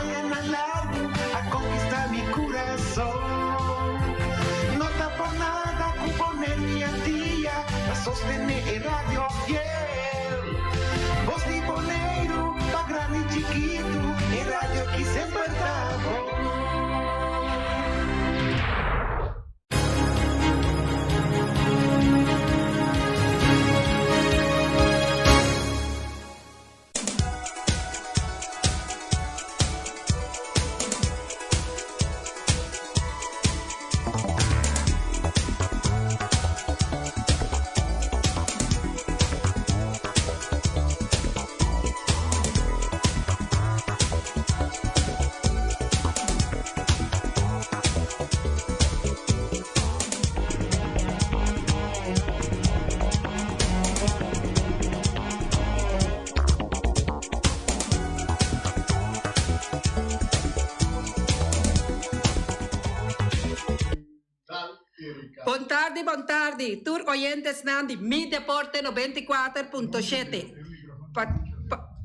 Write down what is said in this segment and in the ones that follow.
vayan al lado a conquistar mi corazón. No está por nada componer mi día a sostener radio fiel. Voz de boneiro, pa grande e chiquito, em rádio que sempre tá bom. Buon tardi, tur oyentes nandi, Mi Deporte 94.7.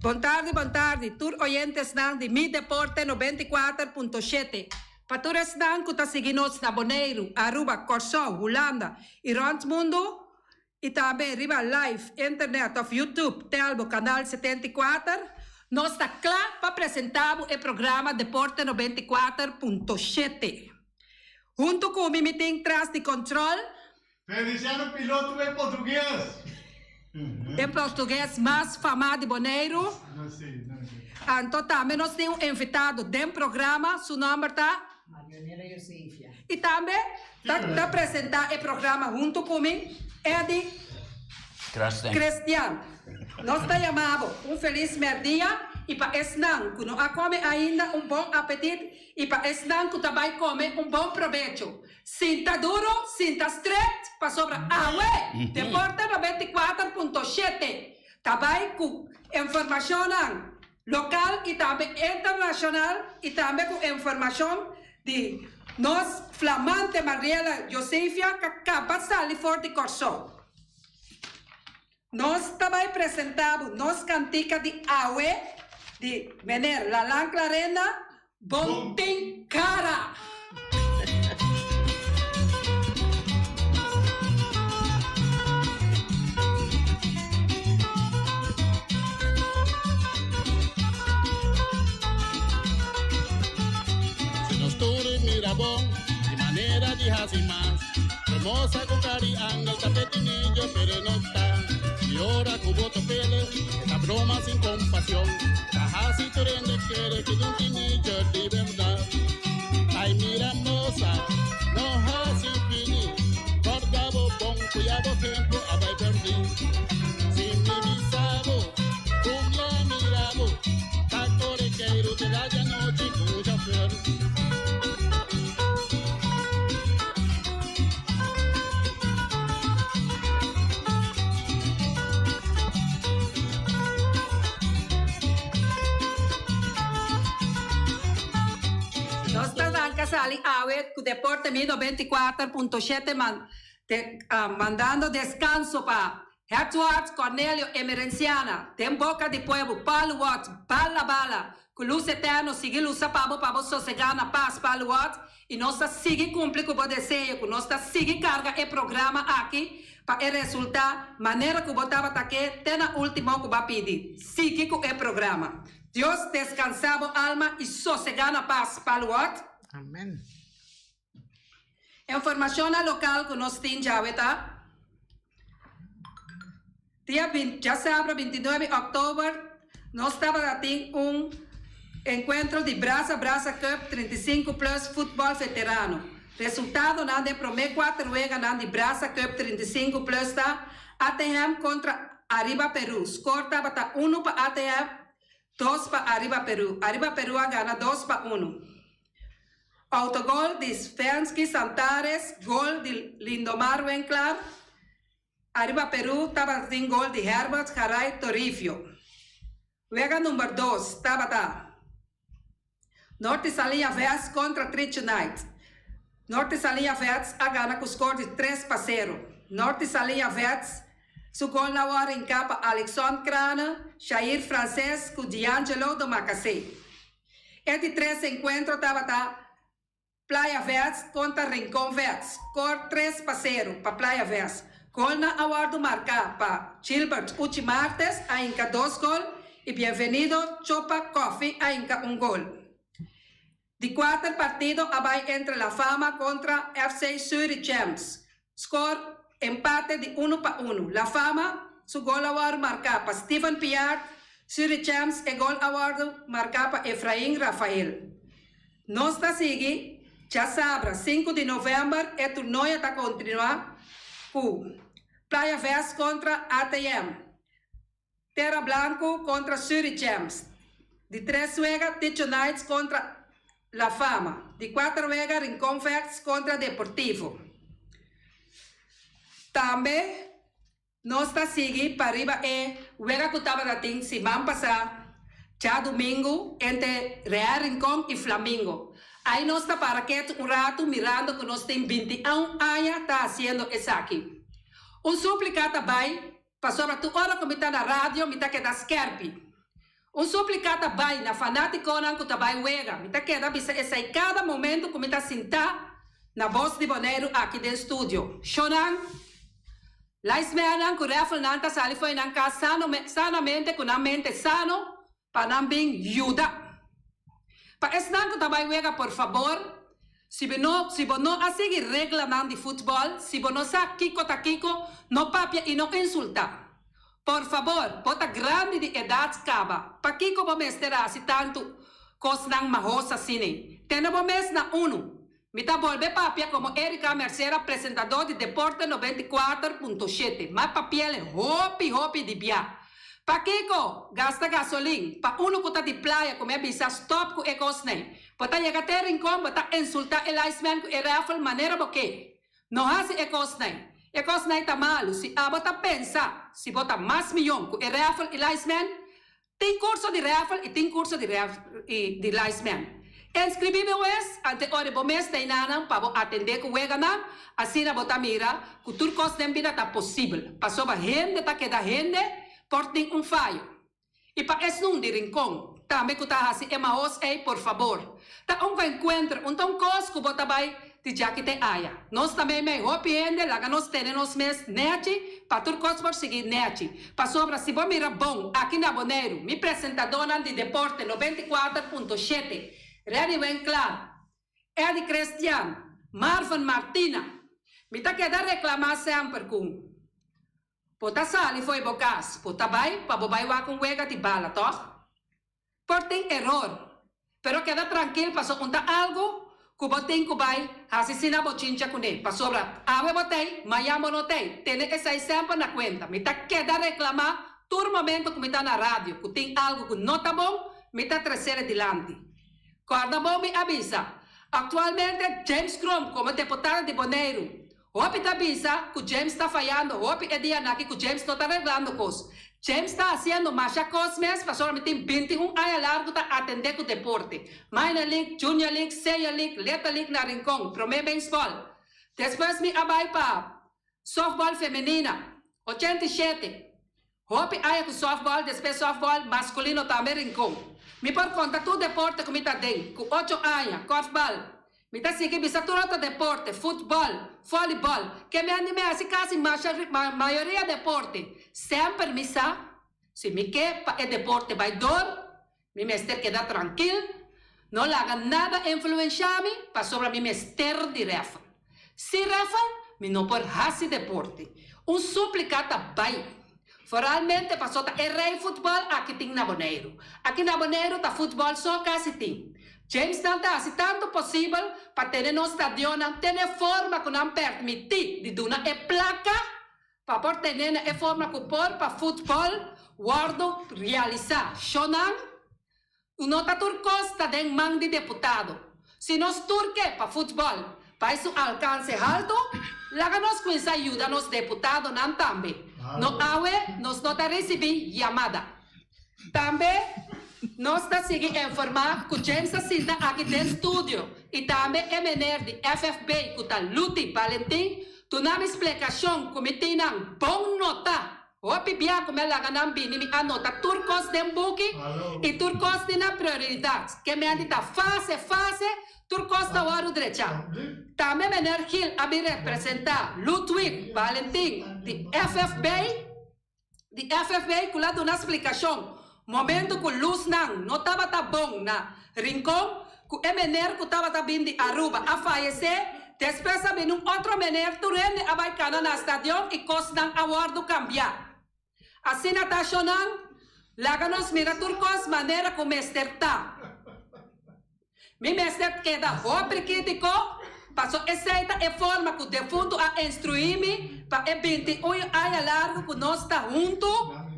Buon tardi, tur oyentes nandi, Mi Deporte 94.7. Patures nan kuta siginos na Bonaire, Aruba, Corsão, Holanda, e rond mundo, e também riba live, internet of YouTube, Telbo, canal 74. Nós está claro para apresentar o programa Deporte 94.7. Junto com o Mimitim Tras de Control, Feliciano Piloto em português. Em português mais famado de Bonaire. Não sei. Então também nós temos um invitado do programa, seu nome está? Marionela Josefia. E também está apresentar o programa junto comigo, Eddie Cristian. Nós está chamando um feliz merdia e para esse não, que não come ainda bom apetite e para esse não que também come bom proveito. Sinta duro, sinta straight, para sobre Aue, Deporte 94.7. Também com informação local e também internacional e também com informação de nós, flamante Mariela Josefia, que acaba de sair forte Corsão. Nós também apresentamos nossa cantica de Aue, de Mener La Lanclarena, Bontin Cara. Se nos tore mirabón, de manera de más, hermosa con cari angel, tapetinillo, pero no está. Y ahora cubo pele, esta broma sin compasión. Cajasi turende quiere que yo un tinillo de verdad. Ay, mira, moza, no hasi fini. Guardabo bon, cuidado tiempo, a vai perder. Sin mi visado, cumbia mirado. Taco de queiro de la noche, cuya flor. Sali Aue, con Deporte 94.7 mandando descanso para Edwards, Cornelio, Emerenciana, Tem Boca de Pueblo, Paulo Watts, Bala, com luz eterno, seguir luz para sossegar na paz, Paulo Watts, e nós seguir cumprir com o desejo, nós seguir carga e programa aqui, para resultar, maneira que o botava aqui, até na última que vai pedir, seguir com o programa. Deus descansava a alma e sossegar na paz, Paulo Watts. Amén. Informação local que nós temos já, tá? Dia sábado, 29 de outubro, nós estávamos tendo encontro de Brasa Cup 35 Plus Futebol Veterano. Resultado de primeiro 4 vezes de Brasa Cup 35 Plus tá? ATM contra Arriba Peru. Score estava 1 para ATM, 2 para Arriba Peru. Arriba Peru ganha 2 para 1. Autogol de Sfensky Santares, gol de Lindomar Wenclar. Arriba Peru estava sem gol de Herbert Jaray Torifio. Vega número 2 estava Norte Salinha Vets contra Trich United. Norte Salinha Vets a ganha com score de 3 para 0. Norte Salinha Vets, su gol na hora em capa Alexandre Crana, Jair Francesco, D'Angelo do Macacé. Este 3 encuentros estaba Playa Verde contra Rincón Verde. Score 3-0 para Playa Verde. Gol na awardo marca para Gilbert Uchi Martes, ainda 2 gols. E Bienvenido Chopa Coffee, ainda 1 gol. De 4 partidos, abai entre La Fama contra FC Surichems. Score empate de 1-1. La Fama, su gol award marca para Stephen Piard. Surichems e gol award marca para Efraim Rafael. Nós está seguindo, já sabe, 5 de novembro, e torneio está continuando com Playa Verde contra ATM. Terra Blanco contra Surichems. De 3 juega, Ticho Knights contra La Fama. De 4 juega, Rincón Verde contra Deportivo. Também, nós está seguindo para arriba juega que estava dating semana passada, já domingo, entre Real Rincón e Flamengo. Aí nós está para que rato mirando que nós temos 21 anos, está fazendo isso aqui. Suplicata vai, passou a tu hora que me está na rádio, me está que da Skerpi. Suplicata vai na fanático que está vai juega, me está que da bisa essa em cada momento que me está sentar na voz de Boneiro aqui do estúdio. Shonan, lá esmeanan que o Rafael Nanta sali foi na casa sanamente com a mente sano, para não bem ajuda. Para esse não que está vai juega, por favor. Se você não seguir regra de futebol, se você não sabe Kiko tá Kiko, não papia e não insulta. Por favor, bota grande de idade acaba. Para Kiko vamos terá se tanto coisa não mahosa assim. Tem um mês na uno. Me tá volver papia como Erika Mercer, apresentador de Deporte 94.7. Mas papia é hopi de bia. Para Kiko, gasta gasolina. Para uno que tá de playa, como é bisa stop com e cosnei. Bota llegar até rincón, bota insultar el iceman com e Rafael maneira porque não hace e cosnei. E cosnei tá malo. Se a bota pensa, se bota mais milhão com e Rafael e iceman, tem curso de Rafael e tem curso de iceman. Inscrevi-me ante hora bom mês tem nada para atender com o Eganam, assim na bota mira, que tudo cosnem vida tá possível. Passou a gente tá que da gente por tem falho. E para esse não de rincón, também que está assim, emaos aí, por favor. Tá encontro, então coisa que bota vai de já que tem aia. Nós também me hopiende, lá que nós temos mês nete, para tudo coisa por seguir nete. Para sobra, se vou mirar bom, aqui na Boneiro, me apresentadora de Deporte 94.7, Rede bem claro, é de Cristiano, Marvin Martina, me tá querendo reclamar sempre com. Pota sali foi bocas, pota vai, para bobai wa com wega de bala, toh? Por tem error, pero queda tranquilo, passou conta algo, que botem que vai, assassina bochincha com ele, passou pra, ave botei, mayamo notei, tem esse exemplo na conta, me tá querendo reclamar, todo momento que me tá na rádio, que tem algo que não tá bom, me tá trazer adiante. Corda bom me avisa, atualmente James Crom, como deputado de Boneiro, Hopi tá avisa que o James está falhando, Hopi é dia aqui que o James não está arreglando coisas. James está fazendo mais coisas mesmo, para somente 21 anos largo para atender com o deporte. Minor League, Junior League, Senior League, Leta League na Rincón, Promé Baseball. Depois me abai para softball feminina, 87. Hopi aí com softball, depois softball masculino também Rincón. Me por conta todo deporte que me está dentro, com 8 anos, korfball. Me tá seguindo, bisa todo deporte, futebol, voleibol, que me anime assim quase maioria deporte. Sempre me sa, se me quer é deporte vai dor, me mester queda tranquilo, não laga nada influenciar-me para sobre me mester de Rafa. Se Rafa, me não por hasi deporte. Suplicata vai. Foralmente passou tá rei futebol aqui tem na Boneiro. Aqui na Boneiro tá futebol só quase tem. James não está assim tanto possível para ter no estádio, não ter forma que não permite de dar uma placa para por ter a forma que por para futebol guardo realizar. Shonan, o nota turcos está dentro mão de deputado. Se nós turque para futebol, para isso alcance alto, lá que nós começamos a ajudar nos deputados não também. No awe, nós não está recebendo chamada. Também nós estamos seguindo informar que o James está aqui no estúdio e também é menor de FFB que está Luti Valentim, tu não me explicação como tem uma boa nota, Hopi bia como ela ganam bini mi anota turcos dem buki e turcos de na prioridade. Que me andi ta fase turcos da waru derecha. Também mener Gil abi representar Ludwig Valentin de FFB kula do na explicação. Momento que luz não tava tá bom na rincão, que mener que tava tá vindo de Aruba a falecer. Depois sabe num outro mener turende a baicana na estação e costan a wardo cambiar. Assim na taxonan, laganos mira turcos maneira como esterta. Mi mester queda hopi crítico, passou aceita e forma que o defunto a instruir-me para e 21 anos largo que nós está junto,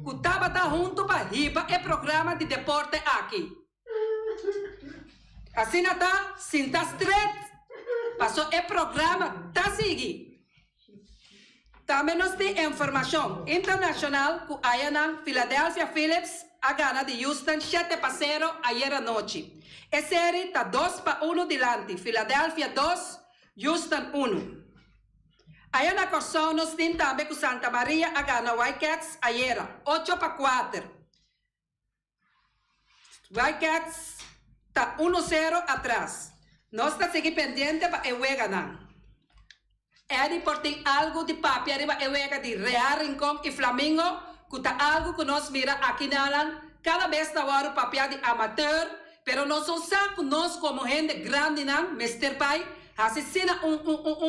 que estava tá junto para riba e programa de deporte aqui. Assim na tá, sinta straight. Passou o programa, tá seguindo. Também nós temos informação internacional que a Philadelphia Phillips a gana de Houston 7-0 ayer à noite. A série está 2-1 dilante. Philadelphia 2, Houston 1. Aí na corção nós temos também que Santa Maria a gana Whitecaps ayer 8-4. Whitecaps está 1-0 atrás. Nós estamos seguindo pendente para o ganhar. É importante algo de papi arriba eu de Real Rincón e Flamengo, que tá algo que nós mira aqui na Alan, cada vez tá o papi de amateur, pero nós somos nós como gente grande não, Mr. Pai, assassina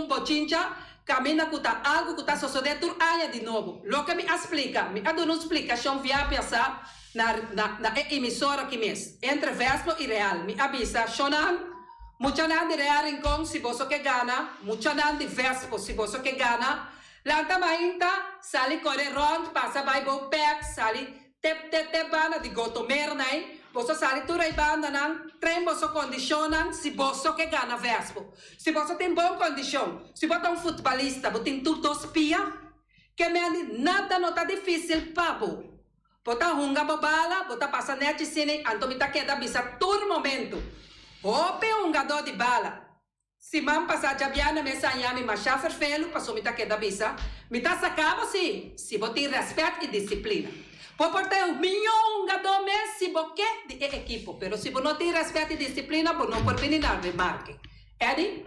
bochincha, camina que tá algo que tá sucedendo aí de novo. Lo que me explica, me dá uma explicação via pensar na emissora que mês, entre Vespo e Real, me avisa, Shonan. Mucha nan de Real Rincón si vos que gana, mucha nan de Vespo si vos que gana. Lanta mainta, sali corre rond, passa by bo pack, sali tep bana de gotomer nai. Vos sali tu rai banda nan, trem vos condicionan si vos que gana Vespo. Si vos tem bom condição, si vos é futebolista, vos tem tudo espia, que me andi nada não tá difícil papo. Bota hunga bobala, bota passa net cine, antomita queda bisa todo momento. Ope um gador de bala. Se mam passar de aviana me sanhami machar ferfelo, passou me tá queda bisa. Me tá sacava sim, se botar respeito e disciplina. Por portar um milhão gador mês se boque de equipo, pero se não tem respeito e disciplina, por não por venir na remarque. Eddie?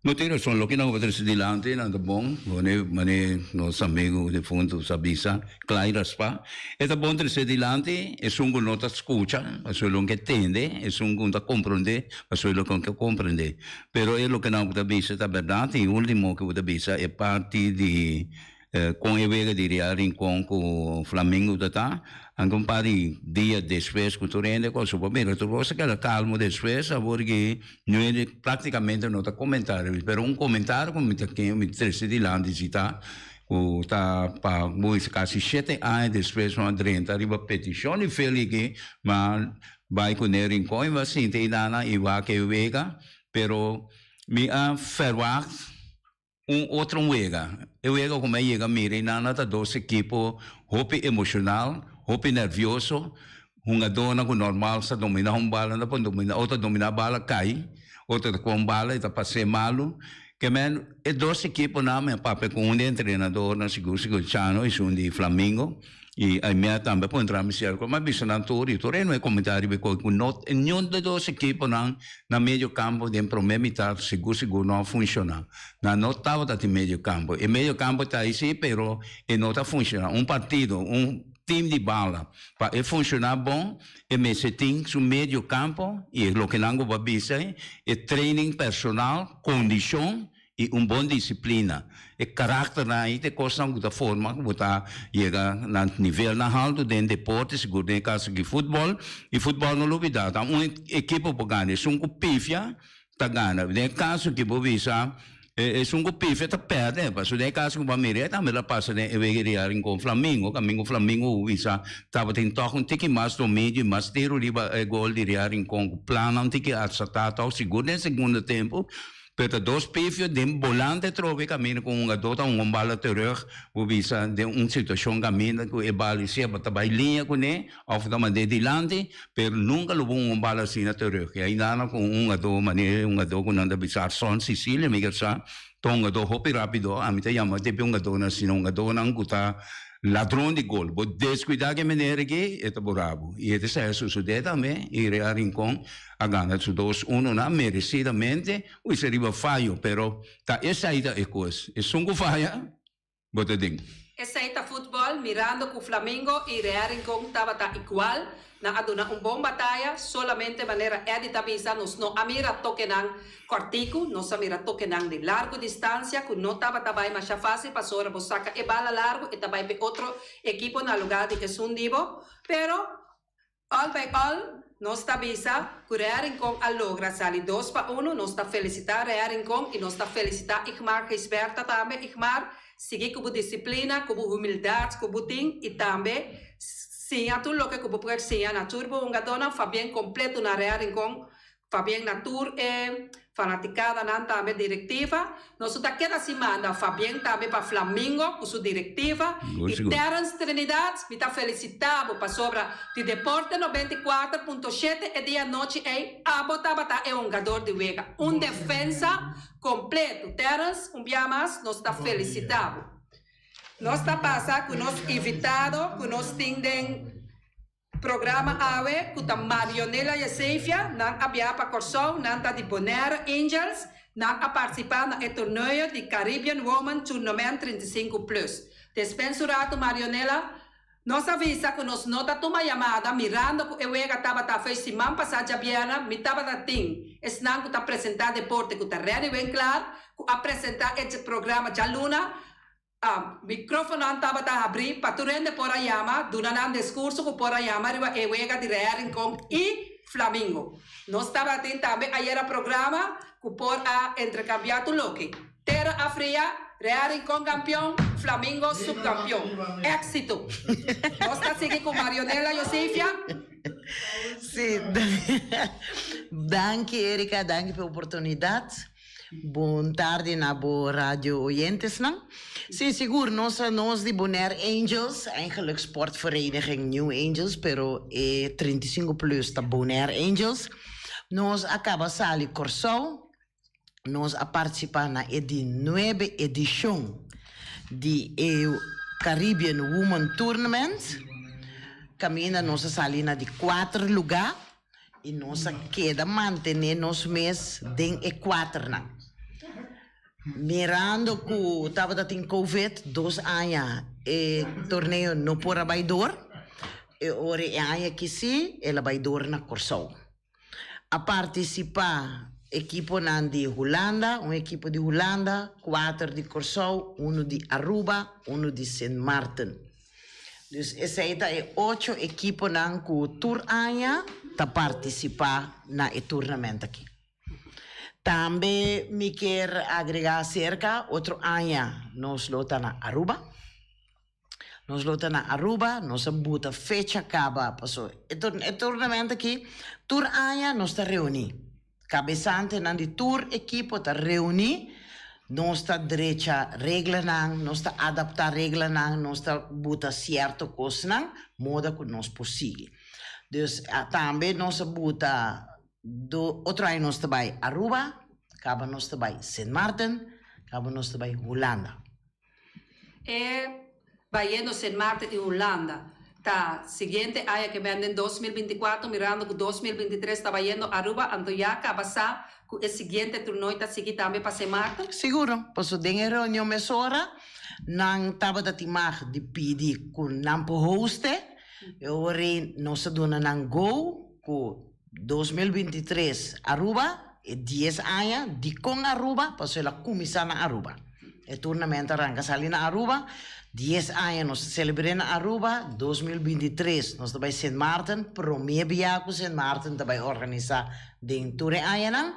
Não tem razão, lo que não vai ter dilante, nada bom, nosso amigo de fundo sabisa, claro, raspa. É bom ter dilante, é que não escuta, é só que entende, é que não compreende, é só que compreende. Pero é o que não vai ter, é verdade, e o último que vai ter é parte de com a vega de Real Rincón com o Flamengo tá, um par de dias depois que tu rende com o primeiro, tu gosta que ela calma depois, porque não é praticamente não tá comentário, mas comentário como me interessa de lá de citar, o tá para muito quase 7 anos depois uma drenta arriba petição e feliz que mas vai com o Rincón e vai sentir nada e vai que vega, pero me a ferwag outro wega. Eu wega como é chega mira na tá dois equipos, hope emocional, hope nervioso, uma dona com normal sa domina bala na pon domina, outra domina bala cai, outra com bala e tá passe malo. Que men é dois equipos na minha papel com treinador na seguro chano e um de Flamengo. E a minha também pode entrar no cerco, mas bisa na Tori não é comentário porque nenhum dos dois equipos na meio campo de primeira metade seguro não funciona. Na não estava no meio campo. E meio campo está aí sim, pero não está funcionando. Partido, time de bala, para funcionar bom, e me se tem no meio campo e o que não vai dizer é training personal, condição e boa disciplina. E caráter na aí de coisa da forma que está chega na nível na alto de deporte, seguro em caso de futebol, e futebol não novidade. Uma equipe para ganhar, se pifia, tá ganha. No caso que vou visar, se pifia tá perde, mas no caso que vai mirar, também ela passa de evitar com Flamengo, caminho Flamengo visa, tava tentando ter que mais domínio, mais ter o gol de Real com plano, tem que acertar, seguro no segundo tempo. Pero dois pifes de volante trove caminho com dota bala terug, o visa de situação caminho que é bala se bata linha com né, of da maneira de lante, pero nunca levou bala assim na terug. E aí nada com do maneira do com nada bizarro son Sicília me gersa, tonga do hopi rápido, a mim te chama de do na sino do não guta ladrão de gol. Vou descuidar que maneira que é bravo. E esse é suceder também. E a Rincon a ganhar 2-1 na merecidamente. O seria falho, pero tá essa aí é coisa. E sungo falha, bota ding. Essa aí tá futebol, mirando com o Flamengo e Real Rincon estava igual. Na aduna bom batalha, solamente maneira edita visa, nos não amira toquenan cortico, nos amira toquenan de largo distância, que não estava também mais fácil, passou a bosaca e bala largo, e também para outro equipo na lugar de que sundivo, pero all by all, nós está visa, que Real Rincon alogra sair 2-1, nós está felicitar Real Rincon e nós está felicitar Igmar Gisberta também, Igmar, seguir com disciplina, com humildade, com ting e também sim, a tudo que eu posso dizer, na turbo um gatona, Fabien completo na Real Rincon, Fabien na tour fanaticada na também diretiva. Nós está cada semana, Fabien também para Flamengo, com sua diretiva. E Terence Trinidad, me está felicitado para sobra de Deporte 94.7 e dia noite a botava é um jogador de Vega, defensa completo. Terence, dia mais, nós está felicitado. Nós está passando com nós invitado, com nós temos programa AWE, com a Marionela Yesefia, não havia para Corsão, não está de Bonaire Angels, não a participar no torneio de Caribbean Women Tournament 35+. Despensurado Marionela, nós avisa que nós não está uma chamada, mirando que eu estava fez semana passada, Biana, me estava da tim, não está apresentar deporte, que está ready bem claro, apresentar esse programa de aluna, microfono estava a abrir para tu rende por a chama, durante um discurso que por a chama arriba e wega de Real Rincon e Flamengo. Nós estava atento também a era programa que por a intercambiar tu loque. Terra a fria, Real Rincon campeão, Flamengo subcampeão. Éxito. Nós está seguindo com Marionela Yosefia. Sim, danke Erika, danke pela oportunidade. Boa tarde na boa rádio oyentes, não? Sim, seguro, nós de Bonaire Angels, eigenlijk sportvereniging New Angels, pero 35+ da Bonaire Angels. Nós acaba sali Corsão, nós a participar na 9ª edição de Caribbean Women Tournament. Caminha nossa salina de 4 lugares e nós queda manter nos mês de 4, não? Mirando que estava em Covid 2 anos e torneio não por a baidor e ora é que sim ela baidor na Corsão a participar equipo de Holanda equipo de Holanda 4 de Corsão 1 de Aruba 1 de Sint Maarten dus essa é 8 equipo que tour aia ta participar na torneio aqui. Também me quer agregar cerca outro ano nós lota na Aruba. Nós lota na Aruba, nós buta fecha acaba passou. E torneio aqui, tour ano nós está reunir. Cabeçante na de tour equipo está reunir. Nós está direita regra não, nós está adaptar regra não, nós está buta certo coisa não, moda que nós possível. Dus também nós buta outro ano nós vai Aruba, acaba nós vai Sint Maarten, acaba nós vai Holanda. Vai no Sint Maarten e Holanda. Tá, seguinte ano que vem em 2024, mirando que 2023 está indo Aruba, então já acaba com o seguinte torneio está seguindo também para Sint Maarten? Seguro, posso ter reunião mesora, não estava da timar de pedir com não hoste. Eu orei nossa dona Nango com 2023 Aruba e 10 anos de com Aruba para ela começar na Aruba. O torneio arranca sali na Aruba 10 anos nós celebramos na Aruba 2023 nós também Sint Maarten primeiro viagem Sint Maarten também organizar dentro de ano.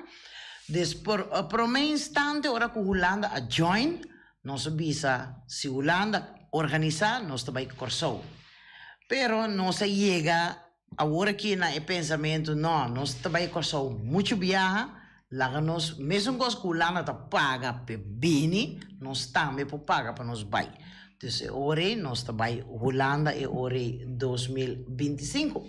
Depois por um instante ora com Holanda a join nós visa se Holanda organizar nós também Corsão. Pero não se chega agora aqui na pensamento não nós também Corsão muito viaja lá nós mesmo que o Holanda tá paga para bini nós também paga para nós vai então ora nós também Holanda e ora 2025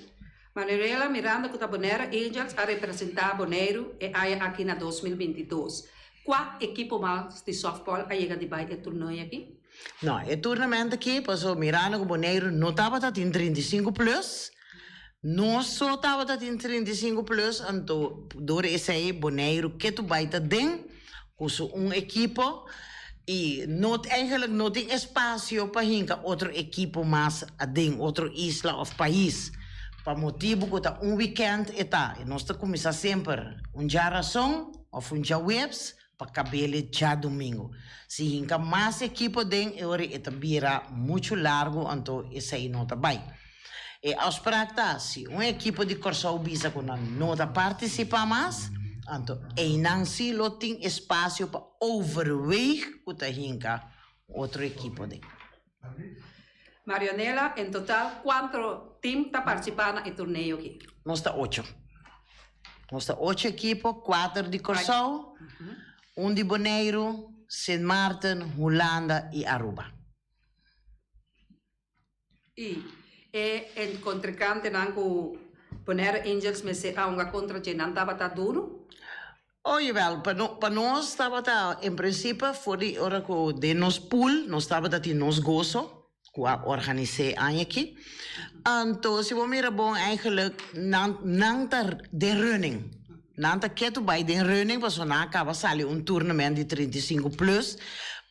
Manuela Miranda que tá Bonaire Angels a representar Bonaire e aí aqui na 2022 qual equipo mais de softball a chega de vai torneio aqui No, il tournamento aqui, passou mirando com o Boneiro, não estava em 35 plus. Nós só estava em 35 plus, então, door esse aí, Boneiro, que tu vai estar dentro, com equipo, e eigenlijk não tem espaço para hincar outro equipo mais dentro, outra isla ou país. Para motivo que tá weekend e nós começamos sempre dia razão ou dia webs para cabelo já domingo. Se hinca mais equipo dentro, é vira muito largo, então isso aí não tá bem. E aos práticas, se equipo de Corsão bisa que não participa mais, então não se tem espaço para overweeg que tá hinca outro equipo dentro. Marianela, en total, ¿cuántos teams está participando en el torneo aquí? Nós está 8. Nós está 8 equipos, 4 de Corsão, de Boneiro, Sint Maarten, Holanda e Aruba. Y en contrincante nanco Bonaire Angels me se a una contra que não estava tá duro? Oh, jawel, para nós estava em princípio, voor die hora que de nos pool, nós estava em nos gozo. Que organiseer aan je. Então, se você mira bom, eigenlijk, não de running. Não tá quieto bij de running, mas não acaba sair tournament de 35 plus,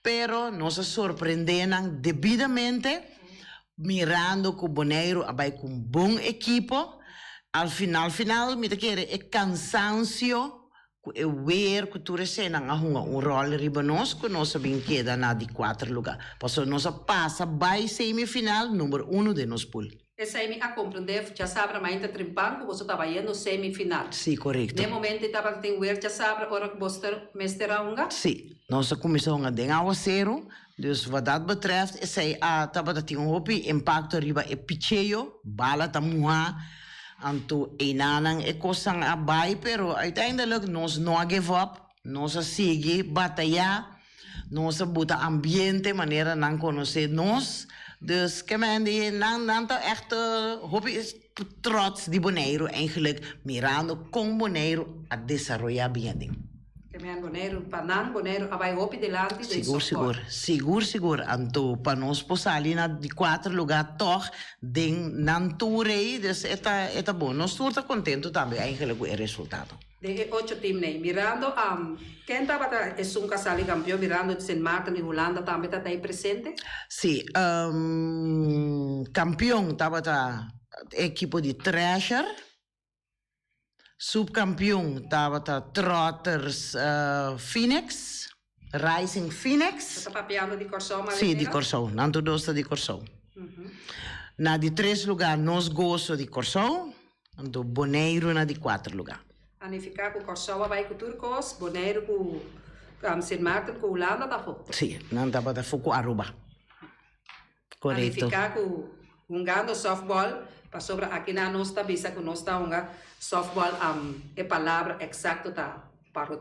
pero nos surpreendem devidamente, mirando que o Boneiro vai com bom equipo. Al final, me quer é cansancio. É weer que tu recena rol ribanos que nós sabemos que dá na de 4 lugar. Posso nós passa by semifinal número 1 de nos pool. Essa aí a compreender, já sabe, mas ainda trimpando que você estava indo semifinal. Sim, correto. No momento estava tem weer, já sabe, hora que você mesterá unga? Sim, nós começamos a dengar a 0. Dus wat dat betreft, is zij estava tendo hopi impacto riba e picheio, bala tamuha. Anto inanang ekosang abay, pero uiteindelijk nos no give up, nos sige batalhar, nos buta ambiente, maneira não conhecer nos. Dus que mende não tá echt hobby trots de Boneiro eigenlijk mirando com Boneiro a desenvolver bem. Que me Boneiro, panang Boneiro, abay hopi delante de Seguro. Anto para nós passar ali na de 4 lugar toch den nan tourei, dus eta bom. Nós tour tá contento também eigenlijk com o resultado. De 8 times, mirando quem estava é um casal campeão, mirando de Sint Maarten e Holanda também está aí presente? Sim, campeão estava equipo de Thrasher. Subcampeão estava Trotters Phoenix, Rising Phoenix. Está papiando de Corsão, mas sim, de Corsão, não tudo está de Corsão. Na de 3 lugar, nós gosto de Corsão, então Boneiro na de 4 lugar. Anificar com Corsão vai com Turcos, Boneiro com Sint Maarten com Holanda, tá fo? Sim, não estava da foco Aruba. Correto. Anificar com jogando softball. Para sobre aqui na nossa visa que nós está softball é palavra exata tá para o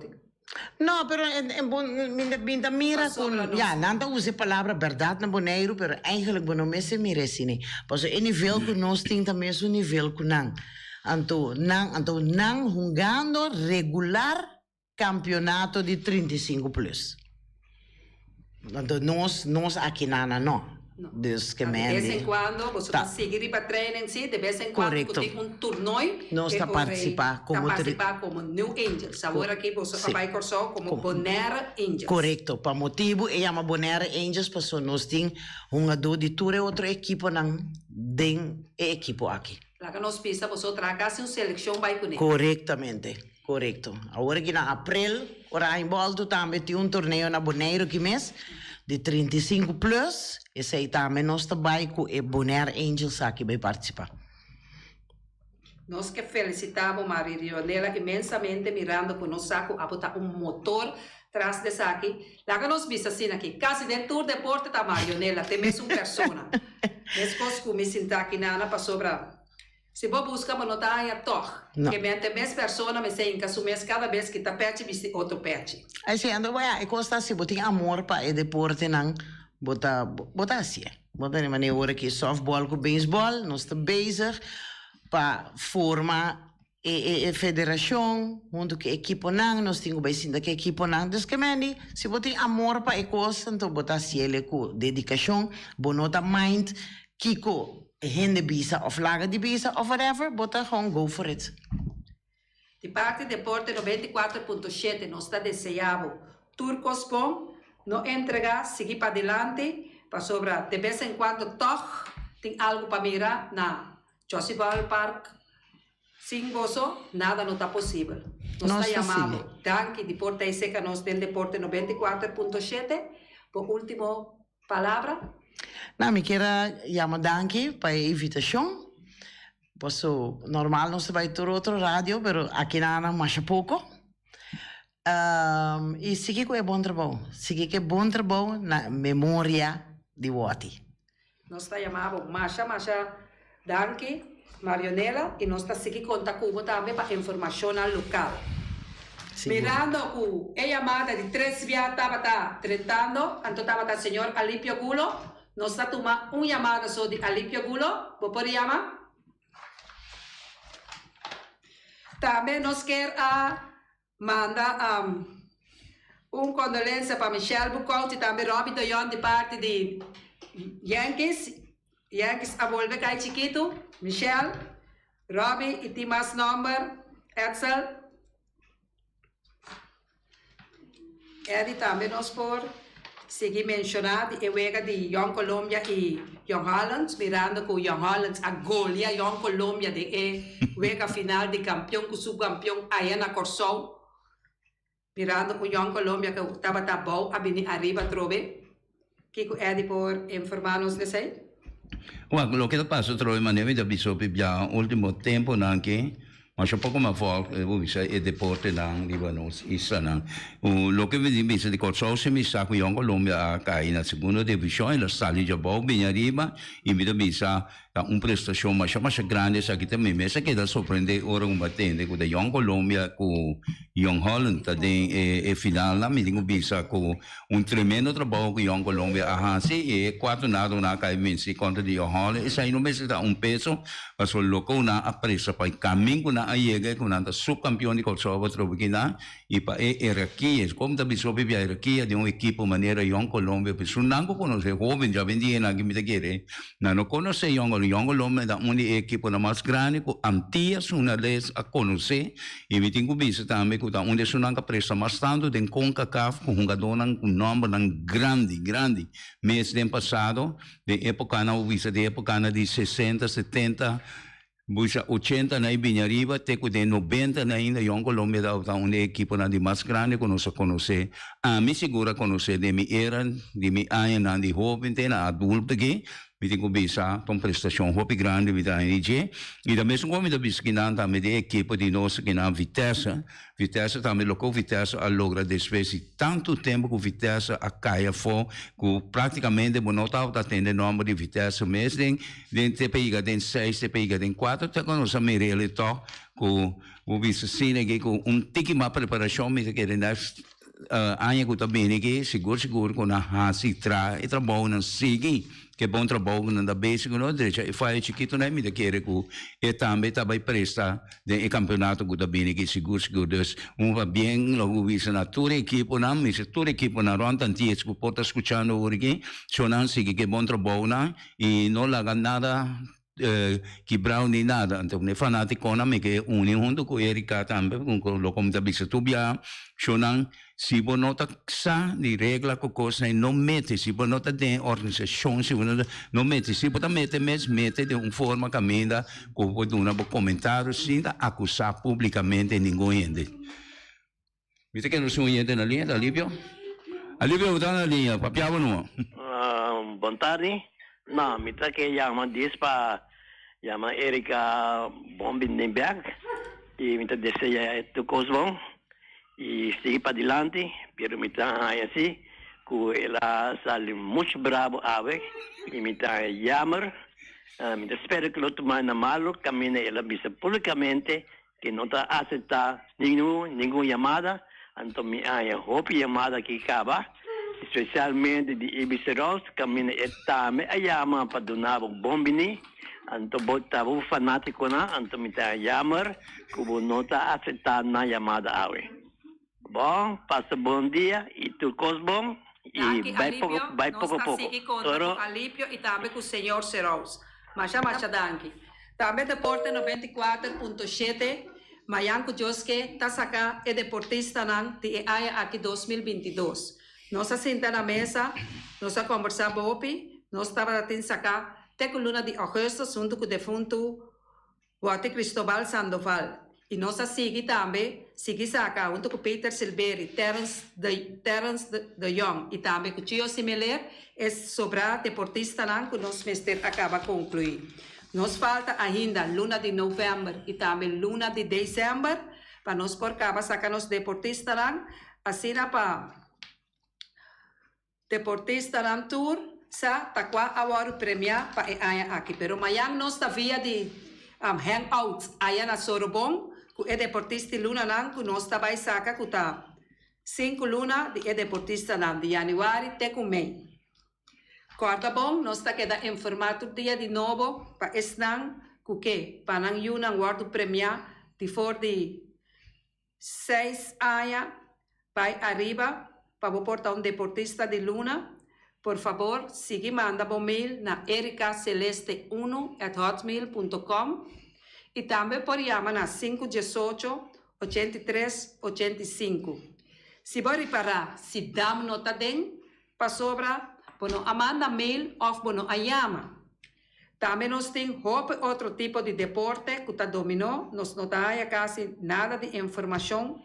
não, pero minha mira com ja, não usa a palavra verdade na Boneiro, pero eigenlijk não me se mira assim, pois o nível que nós tem também é o nível que não, então não jogando regular campeonato de 35 plus, então nós aqui não. Dus de vez em quando você está seguir para treinar sim, de vez em quando tem torneio nós está participar como New Angels, agora aqui você vai correr como Bonaire Angels. Correto, para motivo é chama Bonaire Angels, porque nós tem do de tour outro equipo não den equipo aqui. Lá que nós pisa você traga uma seleção vai com ele. Correto. Agora que na abril, ora em volta também tem torneio na Bonaire que mês de 35 plus, esse aí também nós também com o Bonaire Angels aqui vai participar. Nós que felicitamos Maria Rionela imensamente mirando que nós saco a botar motor atrás dessa aqui. Lá que nós vimos assim aqui, quase dentro do deporte da Marionela, tem mesmo persona. Depois que me sinto aqui na para sobrar. Se você busca uma notanha, que mente mais pessoa me sei que assumir cada vez que está perto de outro perto. Assim, ando vai, costa se você tem amor para o deporte não, bota assim, bota de maneira que softball com baseball, nós estamos bezig para formar e federação, onde que equipo não, nós temos bem sim que equipo não, dus que meni, se botar amor para a coisa, então botar cielo com dedicação, bonota mind, kiko, hende bisa, of laga de bisa, of whatever, botar gewoon go for it. De parte Deporte 94.7 não está desejado. Turcos bom, não entregar, seguir para adelante, para sobrar. De vez em quando, toch, tem algo para mirar na Josibal Park. Sem gozo, nada não está possível. Nós está chamado. Danke, Deporte e Seca, nós del Deporte 94.7. Por último, palavra. Não, me quero chamar danke para a invitação. Posso, normal não se vai ter outro rádio, mas aqui não mais pouco. E seguir com o bom trabalho. Seguir com o bom trabalho na memória de Wati. Nós está chamado Masha, danke, Marionela, e nós está seguindo conta Cuba também para informação local. Mirando a chamada de 3 dias estava tratando, então estava o senhor Alípio Gulo, nós está tomando uma chamada só de Alípio Gulo, vou poder chamar? Também nós queremos mandar condolência para Michel Bucouti e também Robbie Doyon de parte de Yankees. Yankees a volver cá chiquito. Michel, Robbie e tem mais número, Edsel. Ele também nós por seguir mencionado e vega de Young Colômbia e Young Hollands, mirando com Young Hollands a golia Young Colômbia de vega final de campeão com subcampeão aí na Corsão. Mirando com Young Colômbia que estava bom a venir arriba trove. Que é por informar-nos de sei? Well, lo que passa trove maneira de bisop já último tempo não que mas um pouco mais forte o deporte não libanos isso não o que vedi bisa de corso se mi sa com Young Colômbia cai na segunda divisão ela sali já bom bem arriba e me bisa prestação mais grande essa aqui também mas que dá surpreender ora batende com Young Colômbia com Young Holland também e final lá me digo bisa com tremendo trabalho com Young Colômbia e 4 nada na cai venci contra de Young Holland isso aí não me dá peso mas o local na apressa para caminho na aiega com nada subcampeão de Kosovo trobina e para hierarquia como da bisop a hierarquia de equipe maneira Young Colômbia pessoa não conhece jovem já vendia na que me querer não conhece Young Colômbia da uma equipe na mais grande com antias uma vez a conhecer e me tenho visto também com da onde sunanga presta mais tanto de CONCACAF com jogador com nome grande mês de passado de época na vista de época na de 60 70 Buxa 80 na Ibinhariba, teco de 90 na ainda Young Colômbia da uma equipe na de mais grande que nós conhece. A mim segura conhecer de mi era, de mi aia de jovem, na adulto que me tenho bisa com prestação hopi grande me dá energia e da mesma como da bisquinan também de equipe de nós que na Vitesse também local Vitesse a logra despedir tanto tempo que Vitesse a caia fo que praticamente bonota tá tendo nome de Vitesse mês den TPI den 6 TPI den 4 tá com nós a merele to com o bisa sine que com tiki ma preparação me que anha que também que seguro com a hasi tra e trabalho não sigue que bom trabalho na basic no direito e faz chiquito na me querer que e também vai prestar de campeonato que também que seguro dus va bem logo visa na toda equipe na me se toda equipe na ronda antes que pode escuchando hoje sonan sigue que bom trabalho na e não larga nada quebrar nem nada então ne fanático na me que junto com Erika também com lo como da bisa tubia sonan se você nota de regra com coisa não mete se você nota de organização se você não mete se você mete de uma forma caminha com pode um comentário sem acusar publicamente ninguém viste que não sou gente na linha Alípio está na linha papiava não boa tarde não me tá que chama diz para chama Erika Bombindenberg e me tá deseja tu cosmo e seguir para adelante, pero me está assim, que ela sale muito bravo ave, e me está chamar, me está espero que o outro manda malo, caminha ela bisa publicamente, que não está aceitar nenhuma chamada, então me há hope chamada que acaba, especialmente de Ibiceros, caminha também a chama para donar o bombini, Anto bota bu fanático na, anto mita jammer, kubo nota aceitar na chamada awe. Bom, passa bom dia e turcos bom. E vai pouco a pouco. Sigue com o Alípio e também com o senhor Serous. Masha danki. Também Deporte 94.7, Mayanko Joske, Tasaka e deportista nan de AIA aqui 2022. Nós sentamos na mesa, nós conversamos bopi, nós estávamos a sacar até com luna de agosto, junto com o defunto Guate Cristóbal Sandoval. E nós seguimos também, saca, junto com Peter Silveri, Terence de Jong, e também com o Tio Similar, é sobre deportista nan que nós mestre acaba de concluir. Nos falta ainda luna de novembro e também luna de dezembro, para nós por acabar sacar nos deportistas nan, assim para deportista nan tour, sa takwa award premia pa aya aqui. Pero mayang nós ta via de hangouts aya na Sorobong, ku e deportista luna nan, ku nós ta vai saca ku ta 5 luna de e deportista nan de januari te ku mei. Quarta bom, nós ta queda informato dia de novo pa esnang ku ke panang yunang award premia de for de 6 aya vai arriba pa portar deportista de luna. Por favor, siga manda bom mail na ericaceleste1@hotmail.com e também por chamar na 518-8385. Se você reparar, se damos nota den, para sobra, bueno, manda mail ou bueno, a chama. Também nós temos outro tipo de deporte que está dominó, nós não dá quase nada de informação.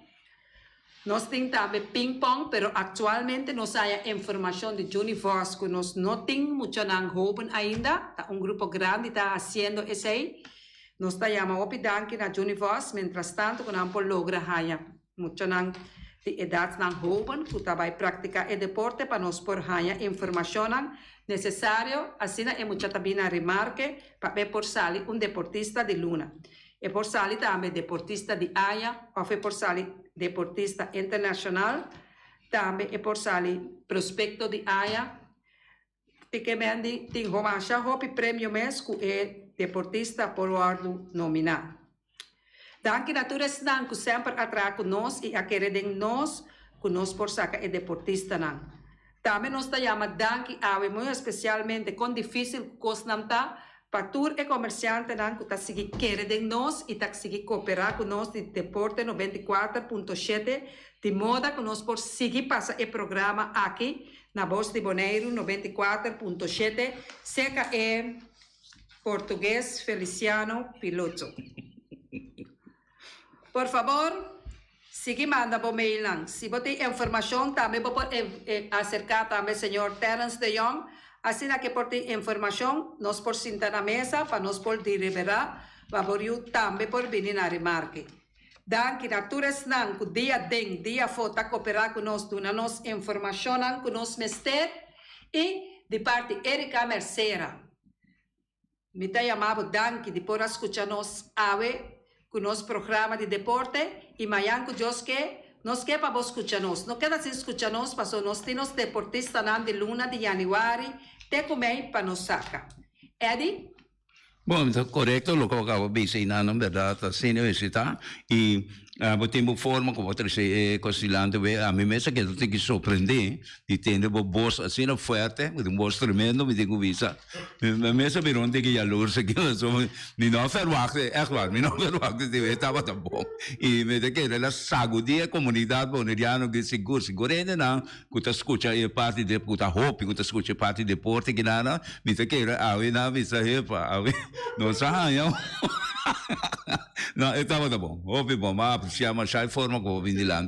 Nós temos também ping-pong, mas atualmente nós temos informação de Junivos, que nós não temos muito jovem ainda. Grupo grande está fazendo isso aí. Nós estamos opinando na Junivos, mientras tanto, que não logra muito de idade jovem, que vai praticar o deporte para nós por informação necessária. Assim, é muito também a remarque para ver por sair deportista de luna. E por sair também deportista de AIA, ou por sair deportista internacional, também é por sair prospecto de AIA, que tem romancha hopi prêmio mês que é deportista por ordem nominal. Danke naturalmente que sempre atrás conosco e a querer de nós, que nós por sacar é deportista não. Também nós chamamos danke a muito especialmente com difícil cosnamta para tour e comerciante que está seguir querer de nós e está seguir cooperar com nós de Deporte 94.7 de moda que nós por seguir passar o programa aqui na Voz de Bonaire 94.7 seca é português Feliciano Piloto. Por favor, siga manda por mail lang. Se você tem informação também pode acercar também o senhor Terence de Jong. Assim que por ter informação, nós por sentar na mesa, para nós por deliberar, para também por vir na remarque. Danke, naturalmente, que dia foto cooperar com nós, dando nos informação com nós mestre e de parte Erika Mercera. Me está chamando danke de por escutar nós com nosso programa de deporte e Mayanko Joske. Nós quer para vos escutar nós. Não queda sem escutar nós, porque nós temos deportistas de luna de januário, até comer para nos sacar. Eddie? Bom, então, correto, o que eu acabo de dizer, na verdade, assim, está, e temos forma, como você considerando, a mim mesmo que eu tenho que surpreender, e tendo um boss assim, forte, um boss tremendo, me tenho vista, mesmo me não tenho que jalur, se que me não verwacht, echt waar, me não verwacht, estava tão bom, e me tenho que ela sacudir a comunidade boneriana, que seguro ainda não, que tu escuta a parte de, que tu hope, que tu escuta a parte de deporte, que não, me tenho que na vista, não sai, não, estava tão bom, houve bom, mas chama a forma como vim de lá,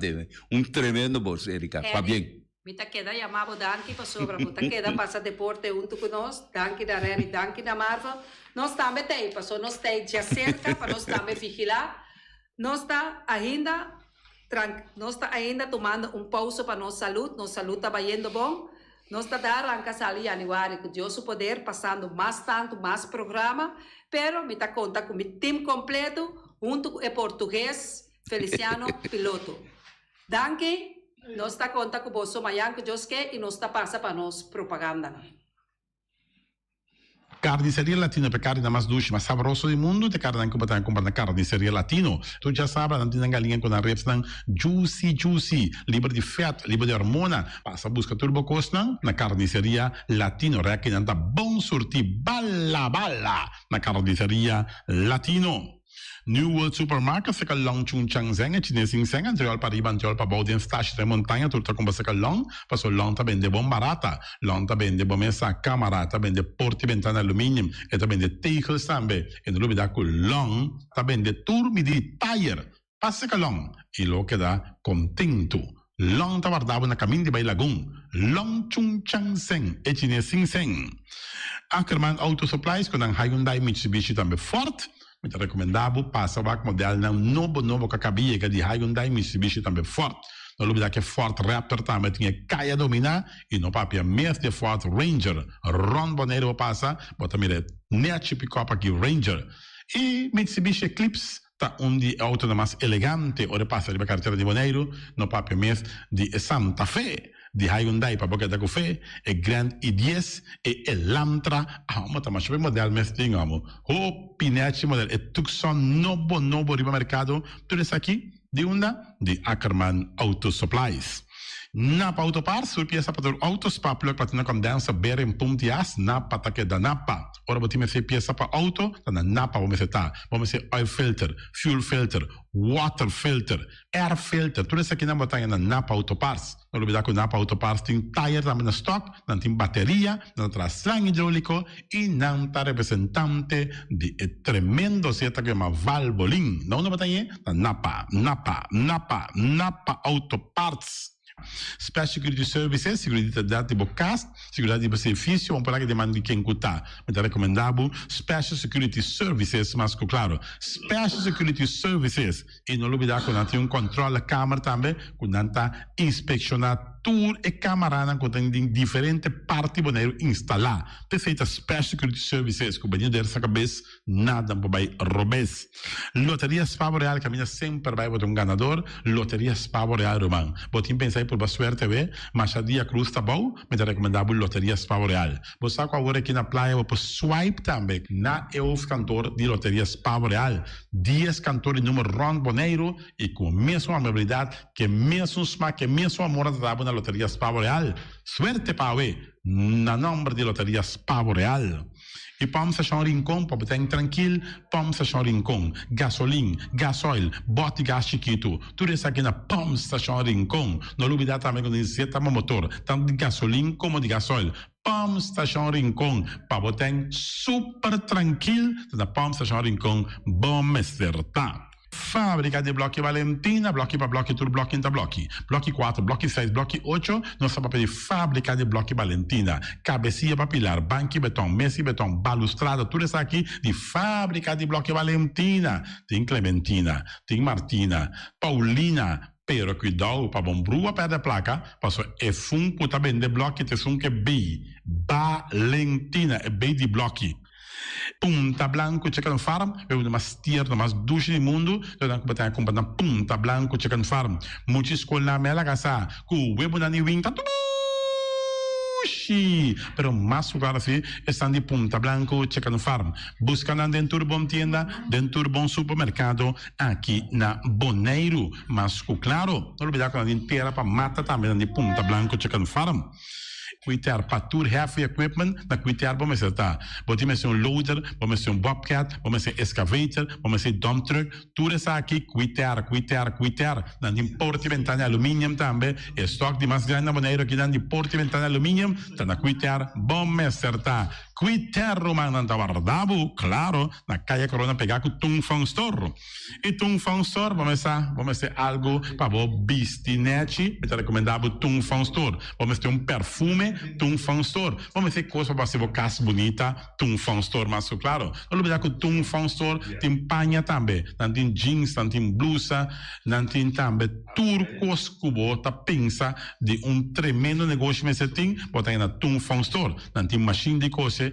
tremendo bolso, Erika, va bem. Mita queda chamado danke para sobra, mita queda passa deporte junto com nós, danke da Reni, danke da Marvel. Nós também tem, passou nós tem já cerca para nós também vigilar. Nós está ainda tomando pausa para nossa saúde está indo bom. Nós está dando arranca salir januário, que Deus o poder passando mais programa, pero me está conta com o time completo junto com o português Feliciano Piloto. Danke. Nós está conta com você, Mayanko Joske, e nós está passa para nós propaganda. Carniceria Latino per carne mais doce, mais saboroso do mundo, te carne que comprar na Carniceria Latino. Tu já sabe, não tem galinha com a reps não juicy, livre de fat, livre de hormona. Passa busca turbo costa na Carniceria Latino, que não tá bom surtir bala na Carniceria Latino. New World Supermarket se long chung chang zeng e chinês sing seng anterior para riba anterior para baudien stash de montanha tudo com você long passo long tá bem de bom barata long tá bem de bom essa câmara tá bem de porte ventana alumínio e tá bem de teicos também e no lugar da long tá bem de turmi de tire passa que long e lo que dá contento long tá guardado na caminho de Bailagoon long chung chang zeng e chinês sing seng Ackerman Auto Supplies com a Hyundai Mitsubishi também forte. Muito recomendável, passa o modelo novo que acabia de Hyundai Mitsubishi também forte. No lugar que Ford Raptor também tinha caia dominar e no papel mesmo de Ford Ranger. Ron Boneiro passa, bota mire net pick-up aqui Ranger. E Mitsubishi Eclipse tá de auto mais elegante, ora passa de carteira de Boneiro, no papel mesmo de Santa Fe. De Hyundai para boca da café, e Grand i10 e Elantra, mas também chove modelo mesmo, amo. O Pinete modelo, e Tucson novo riba mercado, tudo isso aqui de de Ackerman Auto Supplies. Napa Autoparts, surpresa para o Autospa, para platina condensa, beira em pontias, Napa tá que da Napa. Ora, botar essa peça para auto, tá na Napa, vamos ser oil filter, fuel filter, water filter, air filter, tudo isso aqui na botar na Napa Autoparts. Não olvidar que o Napa Autoparts tem tire também no stock, não tem bateria, não traz slang hidráulico e não está representante de tremendo seta que é uma Valvoline. Não botar aí, na Napa Autoparts. Special Security Services, seguridade de bocas, seguridade de benefício, vamos falar que demanda de quem cutar. Mas é recomendável Special Security Services, mas claro, Special Security Services, e não olvidar que não tem controle da câmara também, que não está inspecionado tour e câmara que tem diferentes partes boneiro instalar. Feita Special Security Services, que o banheiro dessa cabeça, nada vai robes. Loteria Spavo Real, caminha sempre vai botar ganador, Loteria Spavo Real Romano. Botim pensar por suerte, mas a dia cruz tá bom, mas é recomendável Loteria Spavo Real. Você sabe agora aqui na praia, você swipe também, na EUF cantor de Loteria Spavo Real. 10 cantores número Ron Boneiro, e com a mesma amabilidade, que mesmo smack, que mesmo amor da na Loteria Spavo Real. Suerte para na nome de Loteria Spavo Real. E vamos achar rincón, para estar tranquilo, vamos achar rincón, gasolina, gasoil, bote gás chiquito, tudo isso aqui na vamos achar rincón. Não olvidar também que necessita motor, tanto de gasolina como de gasoil. Vamos achar rincón, para botar super tranquilo, na vamos achar rincón, bom acertar. Fábrica de Blochi Valentina, blochi para blochi, tudo blochi inta blochi. Blochi 4, blochi 6, blochi 8, nossa papel de Fábrica de Blochi Valentina. Cabecinha para pilar, banco betão, mesa betão, balustrada, tudo isso aqui de Fábrica de Blochi Valentina. Tem Clementina, tem Martina, Paulina, pero cuidado para bom brua perto da placa, passou é fun puta bem de blochi, te sun que B, Valentina, é B de blochi. Punta Blanco Chicken Farm, é uma das tiers mais duas do mundo. Então, como tem a Punta Blanco Chicken Farm, muitas escolas na mela casa, com o web na Niwin, tá tudo. Pero mais lugar assim, estão de Punta Blanco Chicken Farm. Buscando dentro de bom tienda, dentro de bom supermercado, aqui na Boneiro. Mas, claro, não olvidar que a gente tem para mata também de Punta Blanco Chicken Farm. Cuitar para tour heavy equipment, na cuitar vamos acertar. Vamos ser loader, vamos ser bobcat, vamos ser excavator, vamos ser dump truck, tudo isso aqui, cuitar. Na de porte e ventana alumínio também, estoque de mais grande maneira aqui na de porte e ventana alumínio, tá na cuitar, vamos acertar. Cuitar romano da guardavo, claro, na calle Corona pegar com Tung Fong Store. E Tung Fong Store, vamos ser algo para o bistinete, é recomendável Tung Fong Store. Vamos ter perfume, Tung Fong Store. Vamos ter coisa para ser casa bonita, Tung Fong Store, mas claro. Não olvidar que o Tung Fong Store tem panha também, não tem jeans, não tem blusa, não tem também turcos que você pensa de tremendo negócio que você tem, botar na Tung Fong Store. Não tem machine de coisa,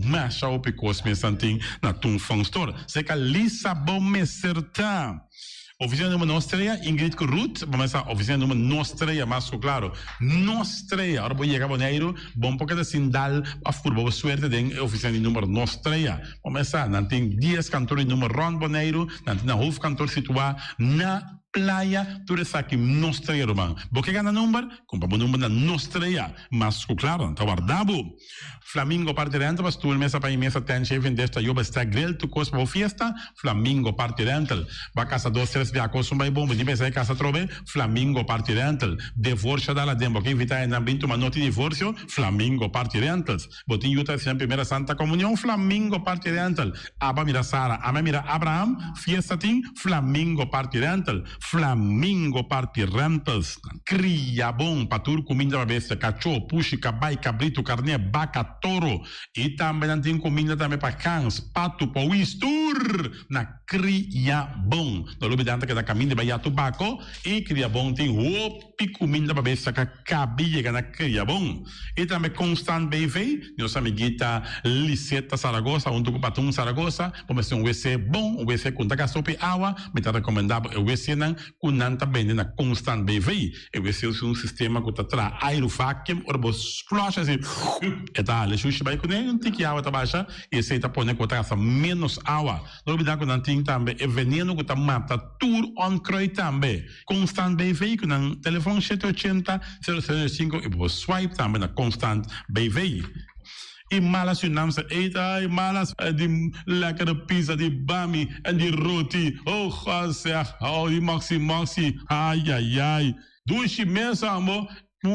masha o picos me santing na Tung Fong Store. Se que lisa bom me certa. Oficina número nostra, Ingrid Corrut, vamos a oficina número nostra, más claro. Nostra, ahora voy a llegar a Boneiro, bom porque assim dal a furbo suerte de oficina número nostra. Vamos a, não tem 10 cantores número rond Boneiro, não tem na hoofdkantoor situado na playa, tu res aqui nostra, man. Porque gana número, compra o número na nostra, mas claro, tá guardado. Flamingo partirente, mas tu mesa para mesa tem chefe desta eu está grill tu cos para fiesta, Flamingo partirente. Va casa 2-3 via cos um bom, de mesa casa trove, Flamingo partirente. Divorcio dalla dembo que invita em ambiente uma nota de divórcio, Flamingo partirente. Botin yuta em primeira Santa Comunhão, Flamingo partirente. Aba mira Sara, ama mira Abraham, fiesta tin, Flamingo partirente. Flamingo partirentes, cria bom, patur comida bestia, cachorro, puxi, cabai, cabrito, carne, vaca, toro. E também tem comida também para cães, pato, pauistur, na cria bom. No lugar que da caminho de Bahia Tubaco, e cria bom tem opi comida para bestia, que cabia na cria bom. E também Constant BV, nossa amiguita Liseta Saragossa, onde o patum Saragossa, vamos ter WC bom, WC com taca sopa água, me está recomendado o WC não kunanta bende na Constant BV. Esse é um sistema que tra aerovacuum ou vos flush assim. Eta le xuxa vai com nem tem que água tá baixa e se tá pondo com taça menos água. Não olvidar que não tem também é veneno que tá mata tour on croi também. Constant BV que no telefone 780 005 e vos swipe também na Constant BV. E malas u nam se eten, e malas die lekkere pizza, die bami en die roti. Oh, God zeg, oh, die maxi, ai, ai, ai. Doe je mensen allemaal.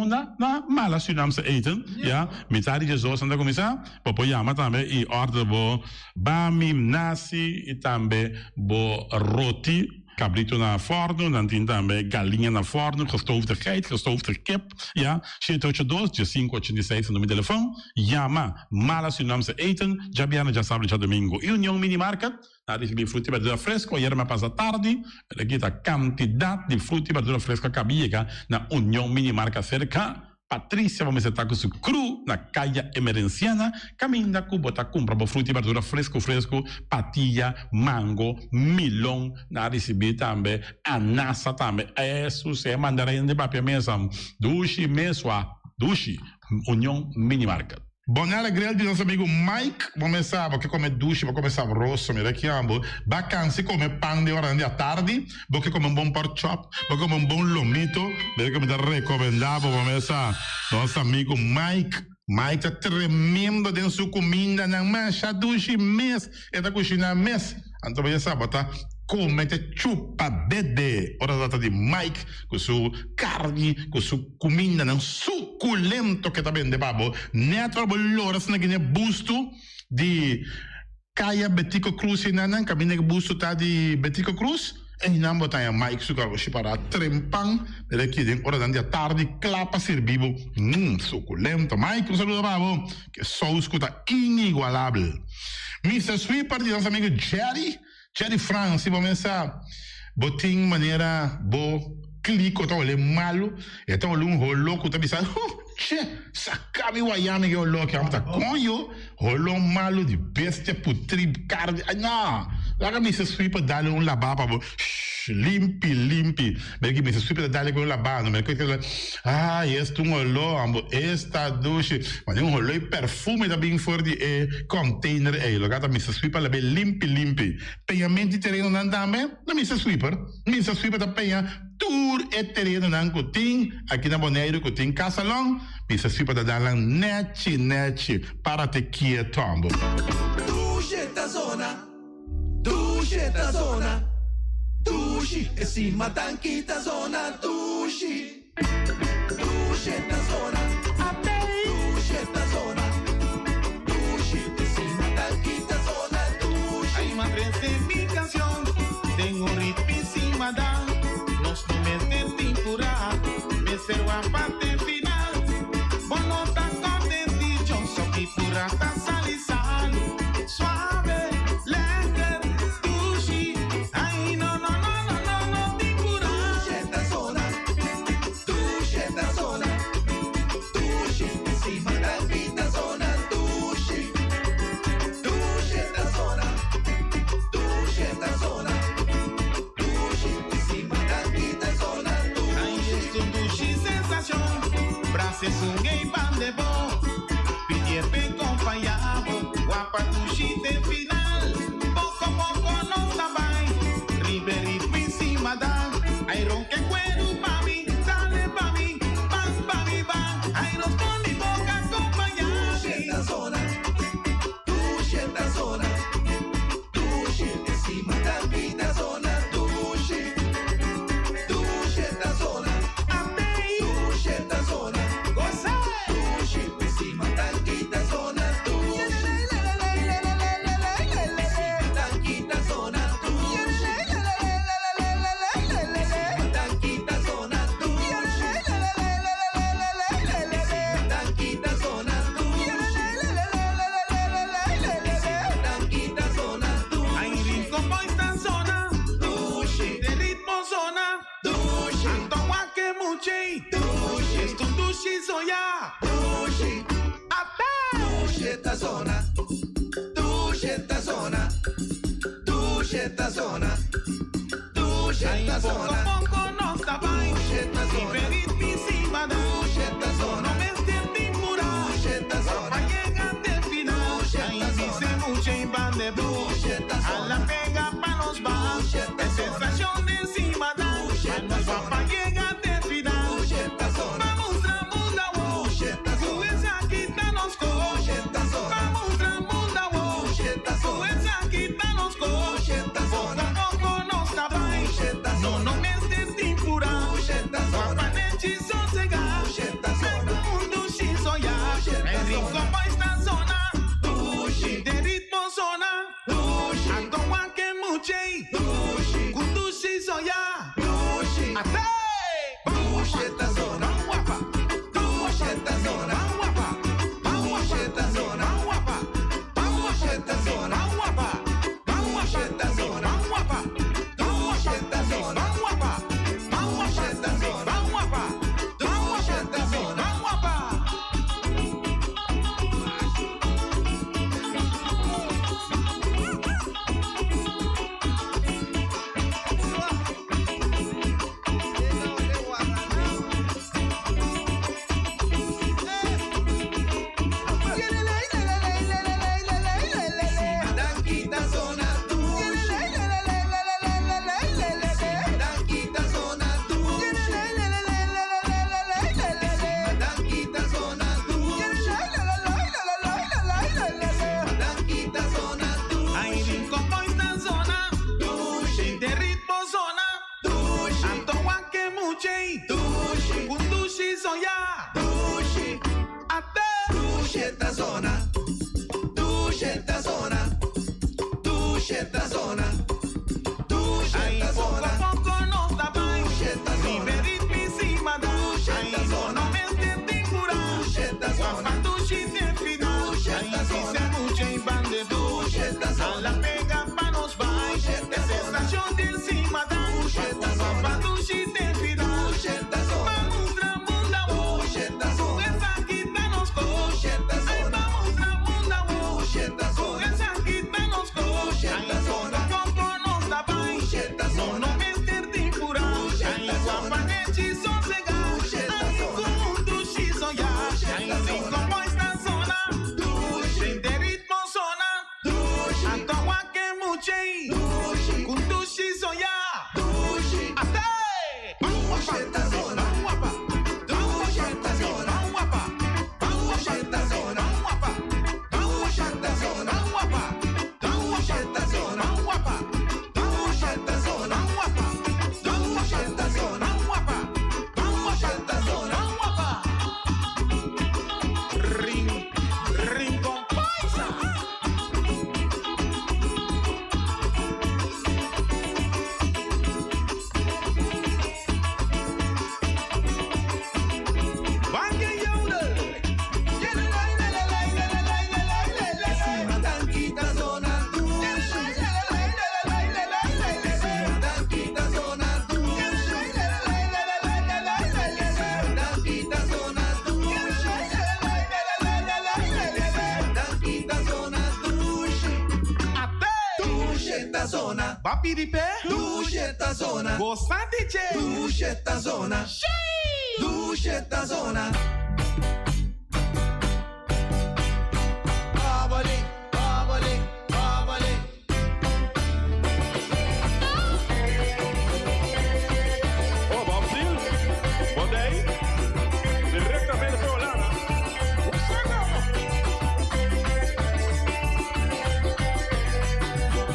Na malas u nam se eten, ja. Mitari de zoos, anda começar? Popo yama também e order bo bami, nasi e também bo roti. Cabrito na forno, dan tem também galinha na forno, gestoofde geit, gestoofde kip, ja. 782-586 no meu telefone, Yama, mala Surinaamse eten, Jabiana, já sabe, já domingo. E União Minimarket, na recebi fruta e verdura fresca, e era passa tarde, aqui a quantidade de fruta e verdura fresca cabia na União Minimarket cerca. Patrícia, vamos estar com o cru na caia emerenciana, caminha com botar compra fruta e verdura fresco, patilha, mango, milão, na receber também, anassa também, isso é mandarim de papel mesmo, dushi mesua, dushi, União Minimarket. Bonela grande de nosso amigo Mike, vamos começar, porque come duche, vou começar rosso, me rechiamo, vacanze come pan de hora da tarde, porque come um bom pork chop, porque come um bom lomito, perché me recomendavo, vamos começar, nosso amigo Mike. Mike tá tremendo dentro sua comida, não mancha duche mês, é da cozinha mês, então você sabe, tá? Comete chupa bebê. Ora data de Mike com sua carne, com sua comida não suculento que tá bem de babo. Neto bolhoras na guiné busto de Caia Betico Cruz e nanan caminho busto tá de Betico Cruz. E não botar a Mike sucar o para trempang, ele aqui dentro hora da tarde clapa servivo. Suculento. Mike, um saludo babo. Que sauce tá inigualável. Mr. Sweeper de nosso amigo Jerry France, vamos começar. Botin maneira bo clico tá olhando malo, então olhando rolo que tá pensando, che, sacabi Wyoming que olhou que tá conho, rolo malo de bestia putri carne, não, lá que me se sweeper dá um lavaba bo limpi, porque me se sweeper dá com lavando, mas que este um olhou, ambo esta douche, mas um olhou perfume da bem for de container lo gata me se sweeper bem limpi, pagamento de terreno não também, não me se sweeper da penha tour e terreno não cotin, aqui na Boneiro cotin casalão, me se sweeper da dalang neti para te quieto, ambo. Douche da zona. Dushi, e cima tanque da zona, dushi da zona, dushi da zona, dushi, e cima tanque da zona, dushi. Hay más de mi canción, tengo un ritmo encima da, nos metes tempura, me servo a parte final, bueno tan contenticho, so que pura ta sal y sal, suave, lekker, dushi, ay no, tempura. se sunguei bandebo, pide pe acompanhado, guapa tu chite final, poco não tá bem, Riberi em cima da, Iron que quero pra mim, dale pra mim, bang pra mim, bang, Iron com de boca acompanhado. Tuxe zona, tuxe zona, tuxe em cima da vida zona, tuxe zona, Amei, tuxe zona, gostei, tuxe em cima da vida zona, tuxe em cima da vida zona, tuxe em cima da vida zona, tuxe em cima da vida zona, tuxe em cima da vida zona, Airin como esta zona, tuxe, de ritmo zona, tuxe, Antoa que muchei, tuxe, esto dushi soya, tuxe. até. Tuxe zona, tuxe zona, tuxe zona, Aí tuxe pouco zona, a pouco nós tá bem, tuxe zona, Riberit em cima da, tuxe no zona, mês de tempura, tuxe pra zona, llegar até final, aí dice mucho em bandebu, tuxe a la zona, pega pa nos va, es sensación de encima da, a nos va pa llegar até final, tuxe zona, vamos Ramunda, wow, tuxe tu zona, esa quita nos co, tuxe zona, vamos Ramunda, wow, tuxe tu zona, esa quita nos co, tuxe pouco zona, a pouco nós tá bem, tuxe no zona, mês de tempura, tuxe zona, Guapanete sossegar, tuxe é zona, o mundo xinzoiar, Tuxe é da rico zona. como esta zona, tuxe, de ritmo zona, tuxe, Antoa que muchei, tuxe, quando xinzoiar, tuxe, até, tuxe zona, guapa, tuxe zona, guapa, tuxe zona, guapa, tuxe zona, guapa, tuxe zona, guapa, tuxe zona, guapa, tuxe zona, guapa, tuxe zona. guapa. Danquita zona, tuxe, danquita zona, tuxe, danquita zona, tuxe, danquita zona, Airin como esta zona, tuxe, de ritmo zona, tuxe, Antoa que muchei, tuxe, quando xinzoiar, tuxe, até. tuxe zona, tuxe zona, tuxe zona, tuxe Aí pouco zona, a pouco nós tá bem, tuxe zona, Riberit em cima da, aí no mês de tempura, tuxe zona, guapa do chiste final, aí dice mucho em bandebu, tuxe a zona, la pega pa nos vai, é sensação de cima da, guapa do chiste final, tuxe zona, vamos Ramunda, tuxe tu zona, essa quita nos co, tuxe aí zona, vamos Ramunda, tuxe tu zona, essa quita nos co, aí pouco a pouco nós tá bem, tuxe no zona, mês de tempura, aí guapanete sossegar, aí com mundo xizonhar, aí sim como esta zona, tuxe, de ritmo zona, tuxe, Antoa que muchei, tuxe, com tu xizonhar, tuxe, até, tuxe zona, guapa, tuxe zona, guapa, tuxe zona, guapa, tuxe zona, guapa, tuxe zona, guapa, tuxe zona, guapa, tuxe zona, guapa, tuxe zona. guapa, rincón paisa. Vange yodel, Encima danquita zona, tuxe, encima danquita zona, tuxe, danquita zona, tuxe, danquita zona, tuxe, até, tuxe zona, papi di pé, tuxe zona, gostar de che, tuxe zona, tuxe zona, Babali, babali, babali. Oh, Bobsil, Bodei, direttamente da Holanda.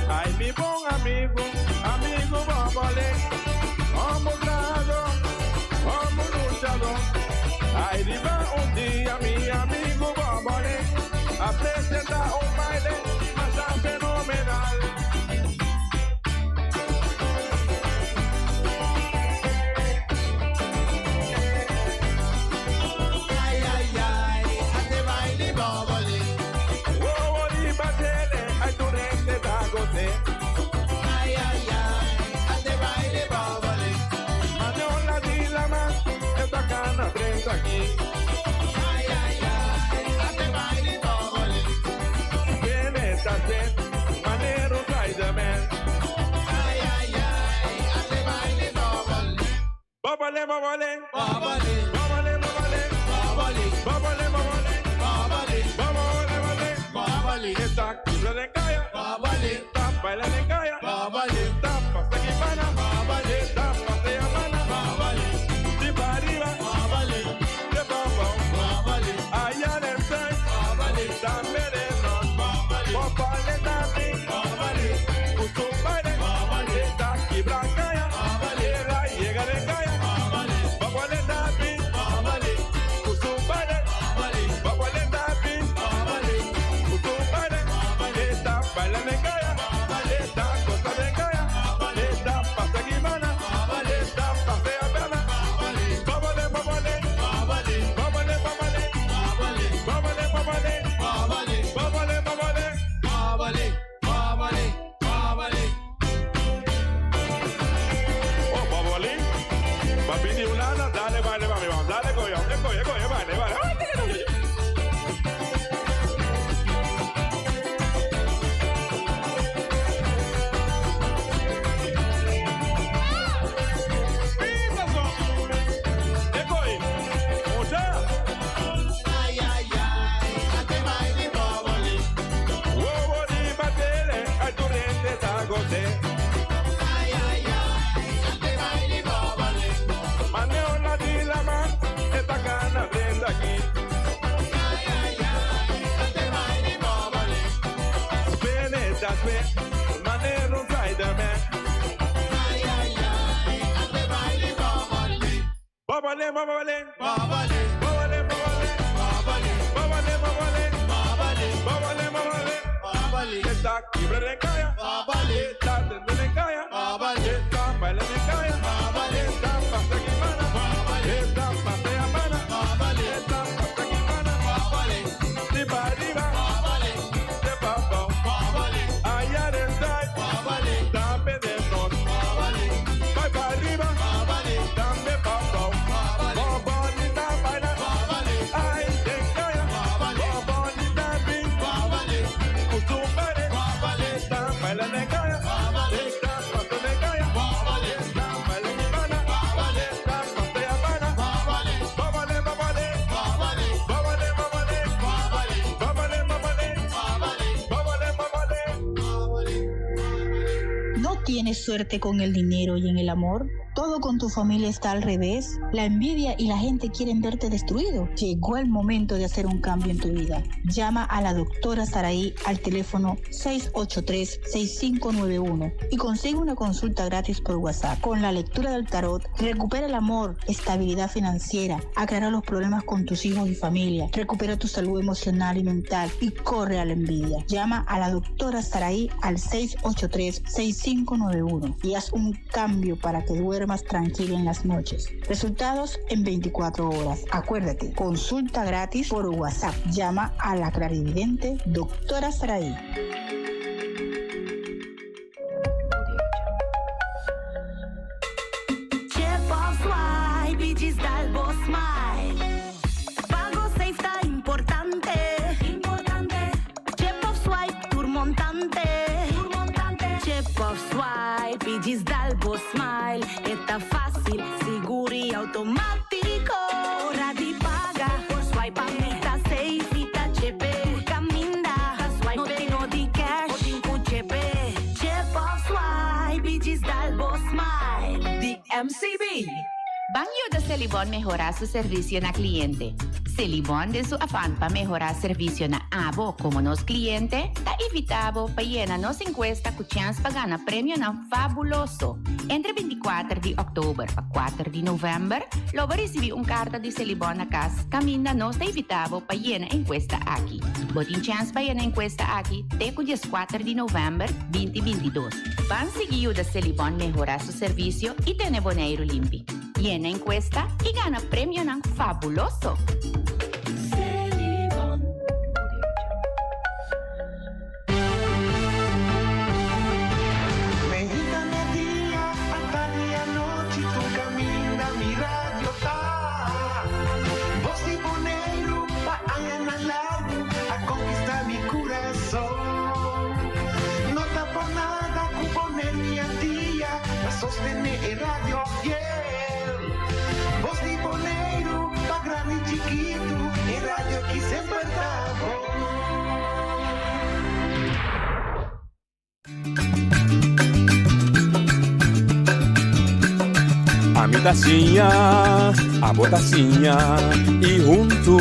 Ai, mi bom amigo, amigo Babali, vamos lado, vamos luchador. Ai, riba dia, mi amigo Babali, apresentar baile, mas é fenomenal. Ay, ay, ay, ate baile babali. Oh, di batele, ai tu rende da gote. Ay, ay, ay, ate baile babali. Maniola di lama, esta cana 30 aquí. Ay, ay, ay, ate baile babali. Viene esta set, manero Spider-Man. Ay, ay, ay, ate baile babali. Babale, babale, Babali, babale, babale, babali, babale, babale, babali, babale, babale. babali, Esta cubra de calla, babali, tapa la de calla, babali, tapa se equipana, babali, tapa se amana, babali, de para arriba, babali, de bamba, babali, allá de frente, babali, también de norte, babali, babale, también. babali, Usumbare, babali, esta quibra calla, babali, la llega de calla, babali, babale, también. babali, Usumbare, babali, babale, también. babali, Usumbare, esta baila de calla, esta cosa de calla, esta pasa guimana, esta pasa habana, babale, babale, babali, babale, babale, babali, babale, babale, babali, babale, babale. babali, babali, babali. Oh, babale, babini ulana, dale, baile, mami, vamos, dale, coño, baile, baile. Ay, Ay, ay, ay, ate baile babali. Ay, ay, ay, ate baile babali. Ay, ay, ay, ate baile babali. Ay, ay, ay, ate baile babali. Babale, babale, Babali, babale, babale, babali, babale, babale, babali, babale, babale. babali, Esta quibra de calla, babali, esta tende de calla, babali, esta baila de calla, babali, esta pasa guimana, babali, esta pasa habana, babali, esta pasa guimana, babali, de para arriba, babali, de para abajo, babali, allá de side, babali, también de norte, babali, va para arriba, babali, también para abajo, babali, bonita baila, babali, ay, de calla, babali, bonita beat, babali, usumbare, babali, esta baila de calla, babali, esta pasa de calla, babali, esta baila guimana, babali, esta pasa habana, babali, babale, babale, babali, babale, babale, babali, babale, babale, babali, babale, babale. ¿No tienes suerte con el dinero y en el amor? ¿Todo con tu familia está al revés? La envidia y la gente quieren verte destruido. Llegó el momento de hacer un cambio en tu vida. Llama a la doctora Saraí al teléfono 683-6591 y consigue una consulta gratis por WhatsApp. Con la lectura del tarot, recupera el amor, estabilidad financiera, aclara los problemas con tus hijos y familia, recupera tu salud emocional y mental y corre a la envidia. Llama a la doctora Saraí al 683-6591 y haz un cambio para que duermas tranquilo en las noches. Resultados en 24 horas. Acuérdate, consulta gratis por WhatsApp. Llama a la clarividente doctora Saraí. Digis Dalbo Smile, está fácil, seguro y automático. Hora de pagar. Celibon mejorar su servicio na cliente. Celibon de su afán para mejorar servicio na abo como nos cliente, ta evitabo pa llena nos encuesta con chance pa gana premio na fabuloso. Entre 24 de outubro a 4 de novembro, lo va receber carta de Celibon na casa, camina nos ta evitabo pa llena encuesta aqui. Botin chance pa llena encuesta aqui, te con 14 de novembro 2022. Van seguido da Celibon mejorar su servicio y tiene boneiro limpi. Llena encuesta y gana premio na fabuloso. Sostener Radio Fiel. Voz de boleiro, pa grande e chiquito, e rádio que sempre tá A mi tacinha, a botacinha, e junto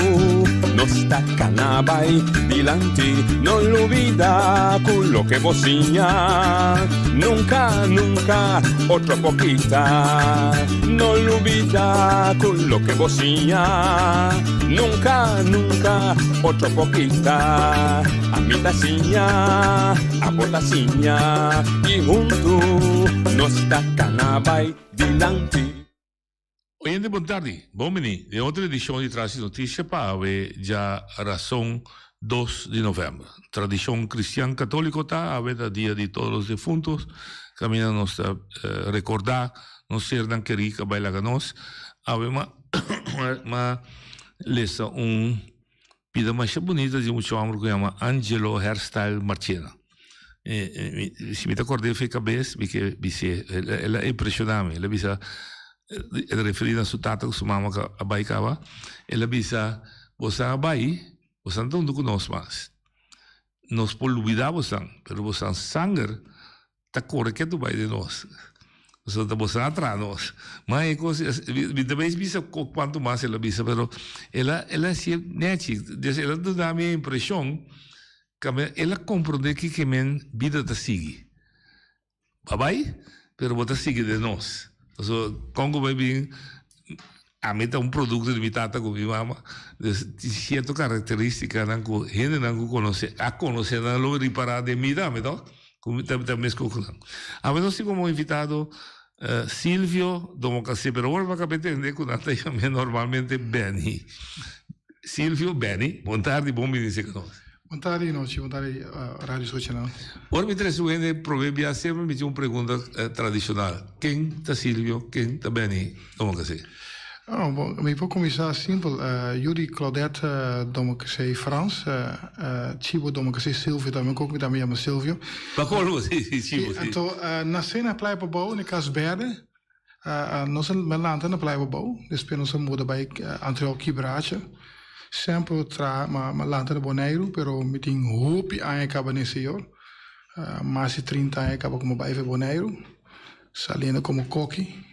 nos tacanabay dilante, no olvida quello que vocinha. Nunca, nunca, otra poquita, no olvida quello que vocinha. Nunca, nunca, otra poquita, a mi tacinha, a botacinha, e junto nos tacanabay dilante. Oyente, boa tarde. Bom menino. De outra edição de Traz Notícia para ver já razão 2 de novembro. Tradição cristã católica está a ver dia de todos os defuntos. Caminha nos recordar, nos ser dan querica baila ganos. A ver uma lesa pida mais bonita de um homem que chama Angelo Hairstyle Marchena. Se me acordei foi cabeça, porque ela é impressionante. Ela bisa referida a sua tata, sua mama a baicava. Ela bisa você a bai, você não do conosco mais. Nos poluidamos san, pero você sangue tá corre que tu bai de nós. Você tá você atrás nós. Mas é coisa, talvez bisa quanto mais ela bisa, pero ela se neti, ela dá a minha impressão que ela compreende que men vida tá sigue. Babai, pero você sigue de nós. So, Congo vai vir a mim tá produto de minha tata com minha mama de certa característica não que gente não conhece a conhecer não lo reparar de mim dá então como também escuto a mim nós como invitado Silvio Domocassi pero agora vai caber entender que nós chamamos normalmente Benny Silvio Benny boa tarde bom dia conosco. Boa tarde, noite. Boa tarde, Rádio Socional. Ora, me traz o provérbio sempre me uma pergunta tradicional. Quem está Silvio? Quem está Benny? Como que se? Bom, eu vou começar simples. Judy Claudette Domocassi Frans. Chibo Domocassi Silvio também. Como que também chama Silvio? Mas como assim, Chibo? Então, nasci na Praia Bobou, na Casa Verde. Nós melanta na Praia Bobou. Depois nós mudamos para Antreal Quebracha. Sempre tra ma lanta boneiro, pero me tem roupa aí acaba nesse ano. Mais de 30 anos acaba como bairro boneiro. Saliendo como coque.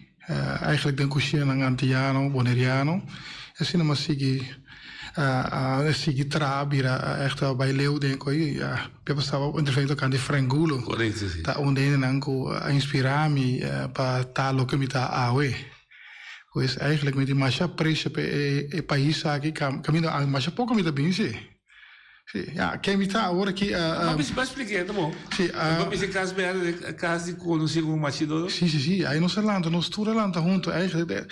Eigenlijk den cozinha na antiano, boneriano. Assim não sigue sigue tra bira echt bij Leeuw denk ik. Ja, eu estava intervento com de Frangulo. Correto, sim. Tá onde nanco inspirar-me para tal lo que me tá awe. Pois eigenlijk met die masha preço e país aqui caminho a masha pouco me dá bem sim. Sim, ja, quem me tá agora aqui mas expliquei, tá bom. Sim, vamos ver caso de conhecer um machido. Sim, aí nós lanta, nós tudo lanta junto, eigenlijk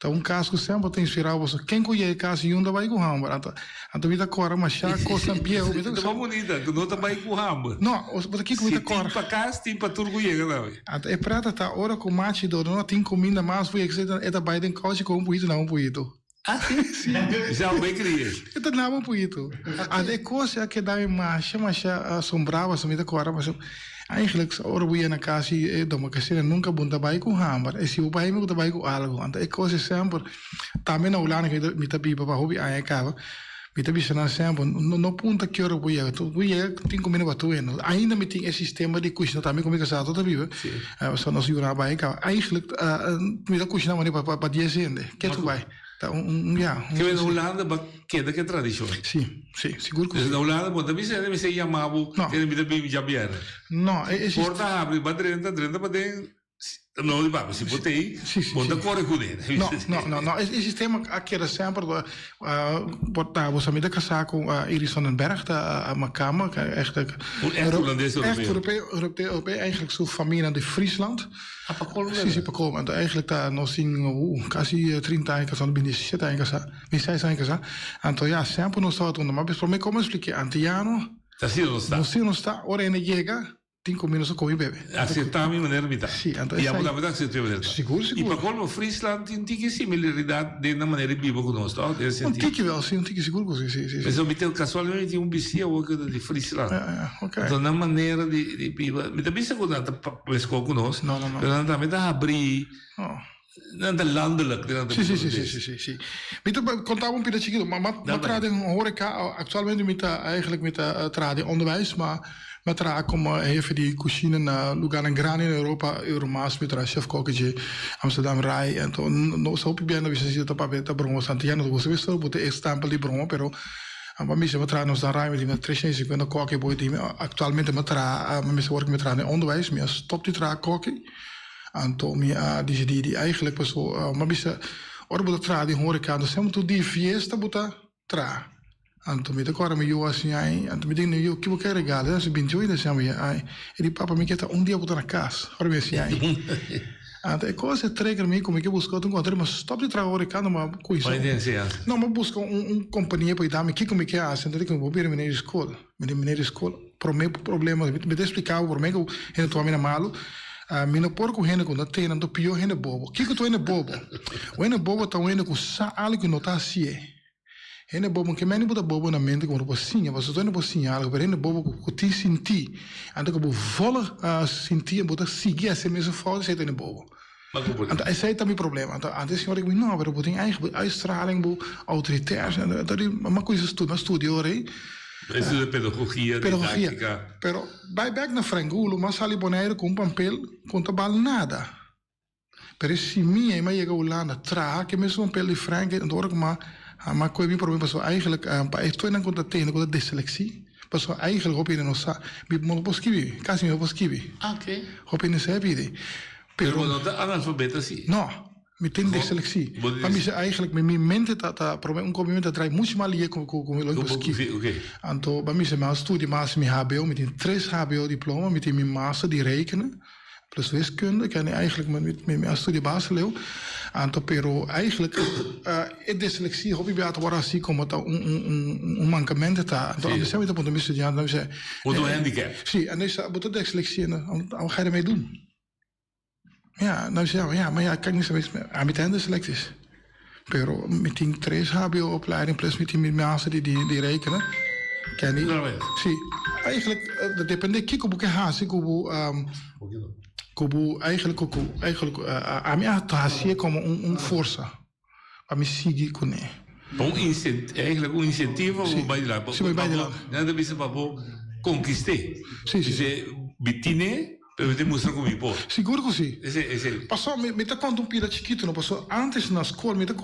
tá caso que sempre tem inspirado você. Quem conhece caso yunda vai com hamba, anta vida cora masha costa pie, o então tá bonita, que não tá vai com hamba. Não, você aqui com vida cora. Para casa, tem para turgo chega não. Anta é prata tá hora com machido, não tem comida mais, foi que é da Biden couch com um puito não um puito. Ah, sim. Já o bem queria. Eu não um puito. A é coisa que dá masha assombrava, se me dá cora, mas eigenlijk ora we na casa Domocassi nunca bunta bai com hambar e se o bai me bai com algo anta e coisa sempre também na ulana que me tá pipa para hobby aí acaba Mita bisa sempre no punta que hora voy a 5 minutos tu en ainda me tem esse sistema de cuisine também como que está tudo vivo só nós jura vai cá eigenlijk me da cuisine mas para 10 ende que tu vai tá que na Holanda queda que tradição sim seguro que na Holanda bom também se chamava que me da bem jabier não porta abre para 30 para dentro não, se botei, bota corre com ele. Não, esse sistema aqui era sempre, botar você me dá casar com Iris Sonnenberg, uma cama, echt Holandês europeu, eigenlijk zo'n familie de Friesland. Sim, para como, então eigenlijk tá nós temos quase 30 anos aan binnen 7 anos, binnen 6 anos, então já sempre nós estamos onde, mas para mim como explicar, antiano, não está, ora ele chega 5 minutos com o bebê. Aceitar a minha maneira de Sim, então e a verdade é que você seguro. E para como o Friesland tem que similaridade de na maneira de viver conosco, não? Um tique wel, sim, um tique seguro que sim. Mas eu meteu casualmente um bici ou coisa de Friesland. Ok. Então na maneira de viver, me também se conta pescou conosco. Não. Mas também dá abrir. Não da landelijk. Sim. Me contava um pedacinho, mas trade horeca atualmente me tá eigenlijk met trade onderwijs, maar tra como even die cuisine na lugar en grande in Europa, Euromaas met tra chef koketje Amsterdam Rai en to no so più bene visi da papeta bronco Santiano do você visto bote estampa di bronco pero ma mi se tra nos da Rai met 350 kokkie boy die actualmente met tra mi se werk met tra in onderwijs mi stop die tra kokkie en to mi die eigenlijk pas so ma mi se orbo tra die horeca do sempre tu di fiesta buta tra Anto mi decora mi io assim ai, anto mi dicono io che vuoi regalo, se ben gioia siamo ai. E di papa mi chiede un dia puta na casa, ora mi assim ai. Anto e cosa trigger mi come che busco tu incontri, ma stop di trabalhar cada ma coisa. Não, mas busca companhia para dar-me que como que é, então que eu vou vir menino escola, para o meu problema, me explicava por mim que eu ainda tô a minha malo. Mina porco rende com da tena, do pior rende bobo. Que tu rende bobo? O rende bobo tá rende com sa algo que não tá assim. Rende bobo que meni buta bobo na mente como pocinha, você tô rende pocinha algo, rende bobo que te senti. Anda que volle sentir, buta seguir essa mesma foto, você rende bobo. Então esse é também problema. Então antes eu digo não, mas eu tenho eigen uitstraling, bu autoritair, dat is uma coisa mas studio aí. Isso é pedagogia, didática. Pero vai back na frangulo, mas ali boneiro com papel, com tabal nada. Pero se minha mas chega Holanda, tra que mesmo papel de frango, então ora maar kon je niet proberen, zo eigenlijk ik toen kon dat tegen de dyslexie, pas eigenlijk op in ons bij monoposkibi, quasi monoposkibi. Okay. Op in is hebben Pero no te analfabeta sí. No, meteen dyslexie. Maar mis eigenlijk met mijn mente dat probleem moment dat draai moest maar leren kom lo poskibi. Okay. Anto bij mij mijn studie maar mijn HBO met een 3 HBO diploma met mijn master die rekenen. Plus wiskunde, kan ik eigenlijk met mijn studie baseleeuw. Anto pero eigenlijk dyslexie hobby bij het worden assim como mancamento tá. Então você vai ter ponto de estudar, não sei. Ou handicap. Sim, en dus moet dat dyslexie en wat ga je ermee doen? Ja, nou zeg ja, maar ja, kan niet zo met dyslexisch. Pero met die 3 HBO opleiding plus met die mensen die rekenen. Ken je? Zie, eigenlijk dat depende kijk op haast, Kubu eigenlijk a minha taxa como força para me seguir com ele. Eigenlijk incentivo para bailar. Sim, bailar. Nada bisa para conquistar. Sim. Bitine, pero te mostra como impor. Seguro que sim. Esse. Passou, me tá contando pila chiquito, não passou antes na escola, me tá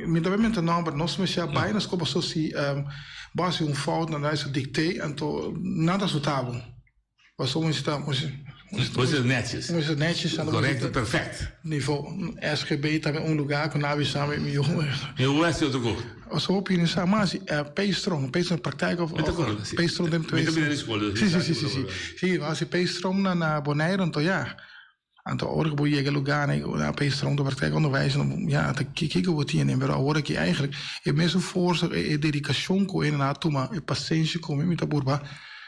me dá bem então não, nós me já bem na escola passou se base fout na essa dictei, então nada soltava. Passou Coisas netjes. Coisas netjes. Correto, perfeito. Niveau SGB também lugar com nave samen met jongen. Heel is het ook. Als we op in samen, maar P-stroom praktijk of P-stroom neemt twee. Zie, als je P-stroom naar Bonaire, dan ja. En dan hoor ik hoe je lugar naar P-stroom de praktijk onderwijs en ja, dan kijk ik wat hier neemt. Maar hoor ik je eigenlijk, je mensen voor dedicatie ko in na toe, maar paciëntie komen met de boerba.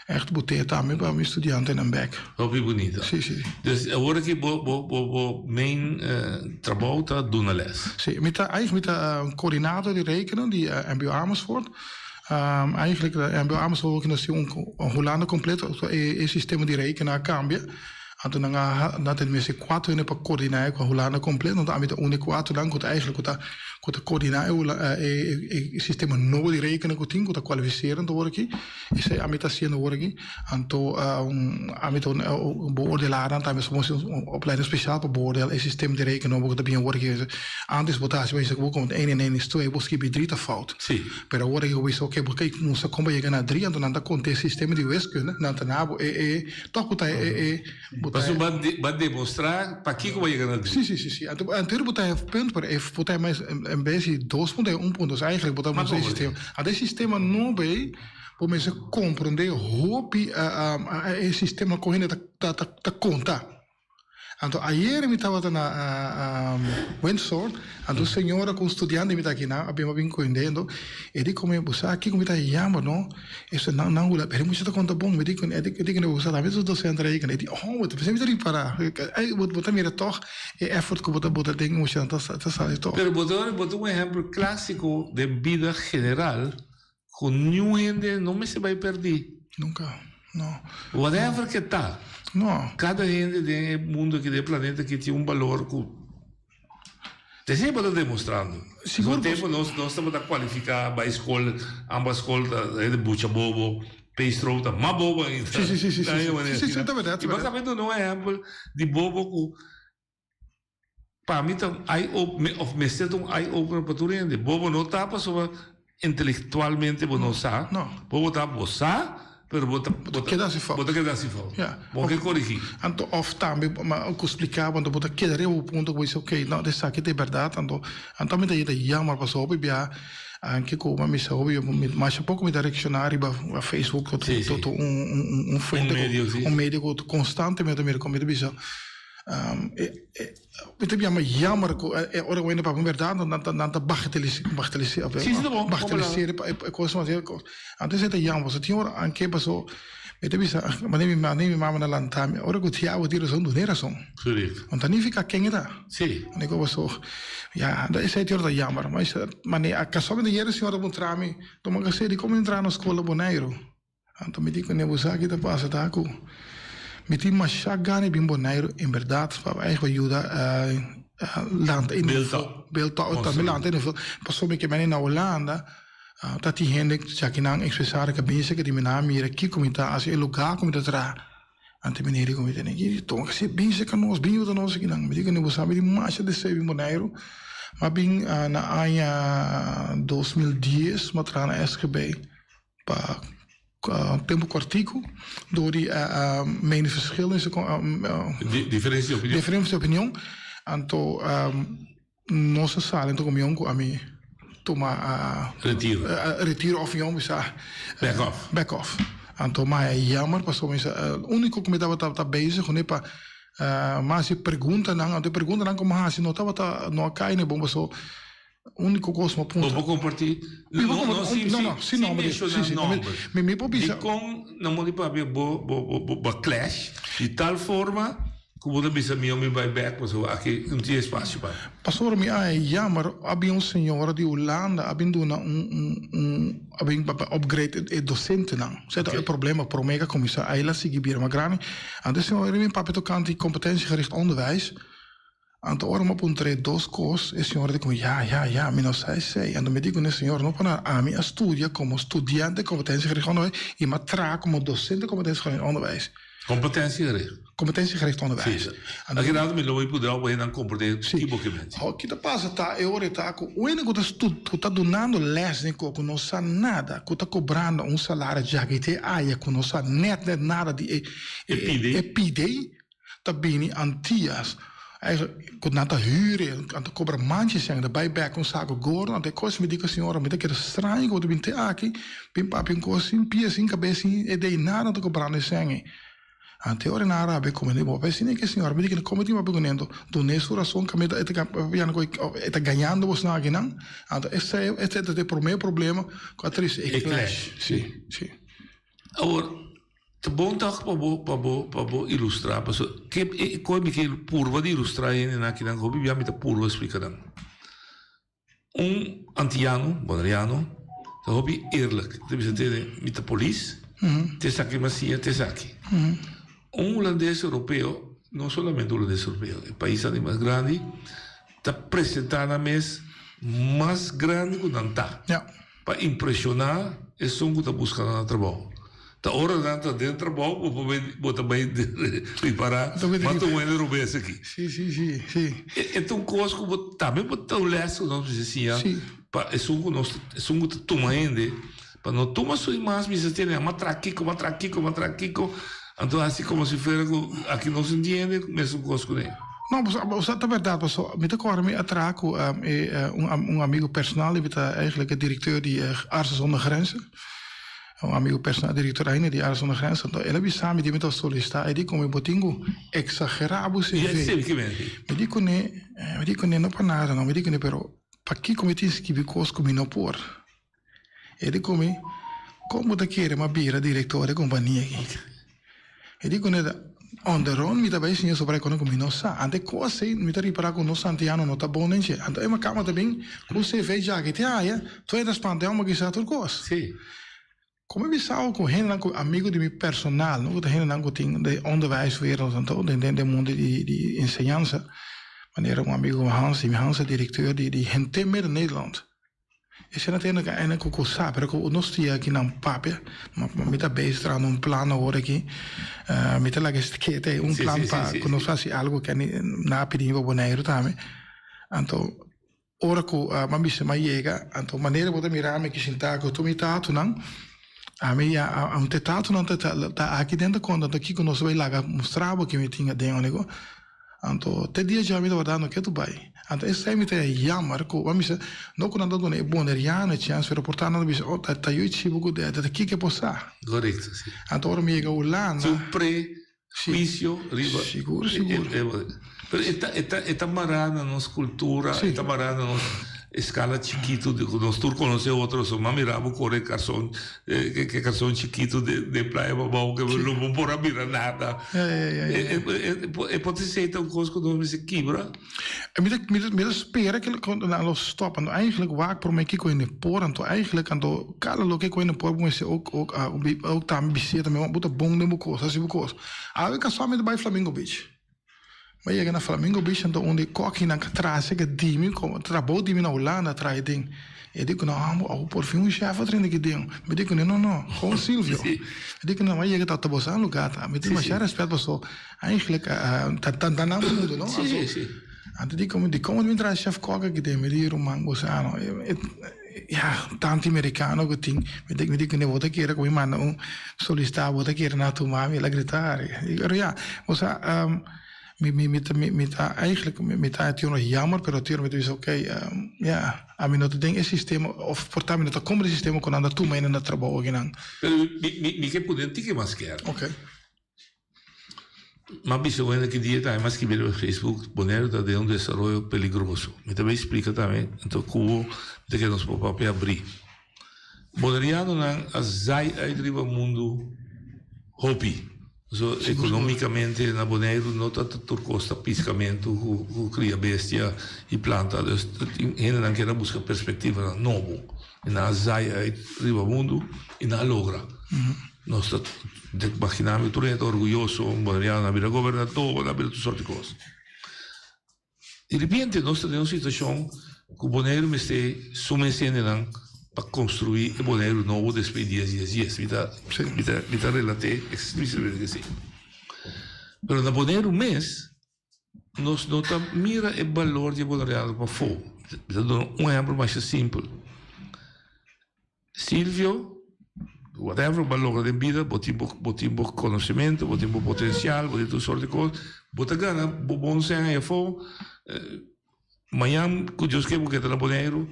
Echt boteer também para meus estudantes na back. Hobby bonito. Sim. Dus agora que main trabalho tá dando les. Sim, met de coördinator die rekenen, die MBO Amersfoort. Eigenlijk de MBO Amersfoort ook in een Hollande compleet, het systeem die rekenen cambia. Anto na ten mese 4 in pa coördinar com a Holanda completo, então a mim une 4 dan kota eigenlijk kota coördinar e sistema novo de rekenen kuting kota kwalificeren te worden ki. Is a mim sien worden ki. Anto a mim beoordelaar dan tamen soms opleiding speciaal per beoordeel e systeem de rekenen ook dat bien worden ki. Antes botatie wees ook komt 1 en 1 is 2, boski bij 3 te fout. Sim. Pero agora eu vejo que porque moça como chega na 3, então nada acontece sistema de wiskunde, na tanabo toch botar Mas vai demonstrar para que vai chegar na 3. Sim. Anterior botar punt para botar mais em vez de 2 pontos, 1 ponto, eigenlijk botar mais sistema. A sistema não bem para você compreender hopi o sistema correndo tá conta. Então, ayer me estava na Windsor, então a senhora com estudante me está aqui, abbiamo vincolando, e dico me busa aqui como está chama, não? Isso não ula, pero muito conta bom, me dico ne busa, lá mesmo do centro aí, né? Você me tem para, botar mira toch, effort que botar ding, muito tá sai toch. Pero botar exemplo clássico de vida general, com nenhum gente não me se vai perder. Nunca, não. Whatever que tá. Não. Cada gente do mundo aqui do planeta que tem valor que tem sempre está demonstrando. No tempo nós estamos a qualificar para a escola, ambas escolas de bucha bobo, pastro, mas bobo ainda. Sim, é verdade. E basicamente não é exemplo de bobo que para mim me sento eye opener para tudo gente. Bobo não está para só intelectualmente não sabe. Bobo está para saber. Pero queda se falta. Bom que corrigir. Então, of também, mas eu explicava, então, bota querer o ponto que você, ok, não, dessa aqui é verdade, então me dá chamar para soube, bia, anche como me soube, mas pouco me direcionar para Facebook, um médio constantemente me recomenda bisa. Itu biar jammer orang lain apa verdade nanti bagateliseren coisa mas antes itu jammer so tinha anche passo itu bisa mas nem mama na lantame ora que tinha o tiro sondo nem razão então nem fica quem está sim nem como passo ja dat is het tiro jammer mas nem a caso de hier senhora montrami toma que sei de como entrar na escola boneiro então me digo nem você aqui tá passa tá com met die machagane bimbonairo in verdade para eigenlijk ajuda land in beeld land in passou me que men na Holanda dat die gente já que não expressar que bem que de mina mira aqui como está as o lugar como está ante menere como tem aqui então que se bem que nós bem o nós aqui não me diga não sabe de macha de ser bimbonairo mas bem na ano 2010 matrana SGB para tempo cortico door die mijn verschil in differentie opinião então nossa sala então como eu a mim toma retiro opinião bisa back off então mas jammer passou mas único que me estava bezig nem para mas se pergunta não como assim não estava não cai nem bom passou único cosmo ponto. Vou compartilhar. Não, sim, não, me pobisa. Com não pode para bo clash de tal forma que você bisa me vai back mas aqui não tem espaço para. Pastor me jammer, havia senhora de Holanda, havia dona havia upgrade docente não. Certo, o problema pro mega commissar, ela sigue bem maar grande. Antes senhora me papel tocante competentiegericht onderwijs. Anto ora mo puntre dos cos e signore dico ja mi non sei ando mi dico ne signor no para a mi studia como estudiante competentiegericht onderwijs e ma tra como docente competentiegericht onderwijs competentiegericht onderwijs aqui nada me lo vai poder ao não compreender tipo que mente o que passa tá e ora tá com o único que tá donando les nem com não sabe nada que tá cobrando salário já que te aia que não sabe net nada de epidei tá bem antias eigenlijk kon nata huren aan te cobrar manches zijn de buyback on saco gordo ante coisa me diga senhora me que estranho quando binte aqui pim papim cosin pia sin cabeça e dei nada de cobrar ne sangue ante ora na arabe come ne bo pensine che senhora me diga come ti ma begonendo do nesso razão que me eta ganhando vos na ginan ante esse é o meu problema com a atriz clash sim agora te bom dag para ilustrar que como que purva de ilustrar na que não hobby já me tá purva explicar antiano bonariano hobby eerlijk deve ter met de police te saque macia te saque holandês europeu não somente o União Europeia, o país mais grande, está apresentando mês mais grande que não está. Para impressionar, é só que está buscando trabalho. Tá hora dentro do trabalho, vou também preparar, mas estou indo no mês aqui. Sim. Então, coisa que também vou estar lendo, não sei assim, é só que nós estamos tomando, para não tomar sua imagem, mas tem matraquico, então assim como se fosse aqui não se entende, mesmo coisa que nem. Não, mas é verdade, pessoal. Me acordo me atraco amigo personal, ele é eigenlijk diretor de Artsen zonder Grenzen. Amigo personal, diretor ainda de Artsen zonder Grenzen. Então, ele sabe de me solicitar, e como eu botingo exagerado CV. Me dico ne não para nada, não me dico ne pero para que como tem que bicos como não por. Ele como da querer uma bira diretor da companhia aqui. E dico ne onderon mi também sim sobre como não sa. Ante coisa me tá reparar com no Santiago não tá bom nem che. Ante é uma cama também, você vê já que tem aí, tu é das pandemia uma que já tudo coisa. Sim. Como eu sou com amigo de meu personal, não que gente não tem de onderwijswereld en todo, de mundo de enseñanza. Wanneer amigo Hans é diretor de gente meer in Nederland. Esse não tem ainda que eu sabe, porque nós temos aqui na papel, mas tá bem estranho plano agora aqui, mas tá lá que tem plano para que nós faça algo que na pedimos para Bonaire também. Então, ora que a mim se chega, então maneira de mirar me que sentar que tu me tá tu não. A mim tetato não tá aqui dentro quando aqui que nós vai lá mostrar o que me tinha dentro, então te dia já me tá dando que tu vai. Então esse é me tá jammer que a mim não quando ando no boneriano chance para portar nada bis tá eu chivo que aqui que possa. Correto, sim. Então ora me Holanda. Su prejuízo riba. Seguro. Pero esta marana nos cultura, esta marana nos escala chiquito, nós todos conhecemos outros, mas miramos correr calção, que calção chiquito de praia, babão, que não vou por mirar nada. Pode ser então coisa que nós se quebra. Me espera que nós stoppen. Eigenlijk waar voor mij kijk in por, então eigenlijk então cada lo que in por, mas ook tam bisita, me bota bom de coisa, assim coisa. Aí que só me vai Flamengo Beach. Mas chega na Flamengo Beach, então onde coque na trás que dimi, como trabalho dimi na Holanda trai ding. Eu digo não, por fim chefe treina que ding. Me digo não, com Silvio. Me digo não, mas chega tá bosando lugar, tá. Me digo mas já respeito pessoa. Eigenlijk tá não mudo, não? Sim. Antes de como me traz chef coca que tem me dir man bosano. Tanto americano que tem. Me digo ne vota queira como manda solicitar vota queira na tu mami la gritare. Digo ja, você eigenlijk met het nog jammer, maar natuurlijk is oké. A mim não tem esse sistema, of portanto não como esse sistema quando anda tu mais na trabalho aqui não. Me que poder ter que mais quer. Ok. Mas bicho, ainda que dia tá, mas que ver no Facebook, Bonaire tá de desenvolvimento peligroso. Me também explica também, então como de que nós papel abrir. Bonaireano não azai aí driva mundo hobby. So, economicamente na Bonaire não está tudo custa piscamento, o cria bestia e planta. Ainda não quer buscar perspectiva novo. Na zaia riba mundo e na logra. Nós imaginamos tudo é orgulhoso, um bonaireano na vida governador, na vida de sorte de coisas. De repente nós temos uma situação que o Bonaire me está sumecendo para construir o Bonaire novo depois de dias. Me está relatando explicitamente que sim. Mas na Bonaire mês, nós não mira o valor de Bonaireano para fora. Me dá exemplo mais simples. Silvio, whatever o valor da vida, botimos conhecimento, botimos potencial, botimos toda sorte de coisas, bota gana, bom ser aí fora. Amanhã, que Deus quer que na Bonaire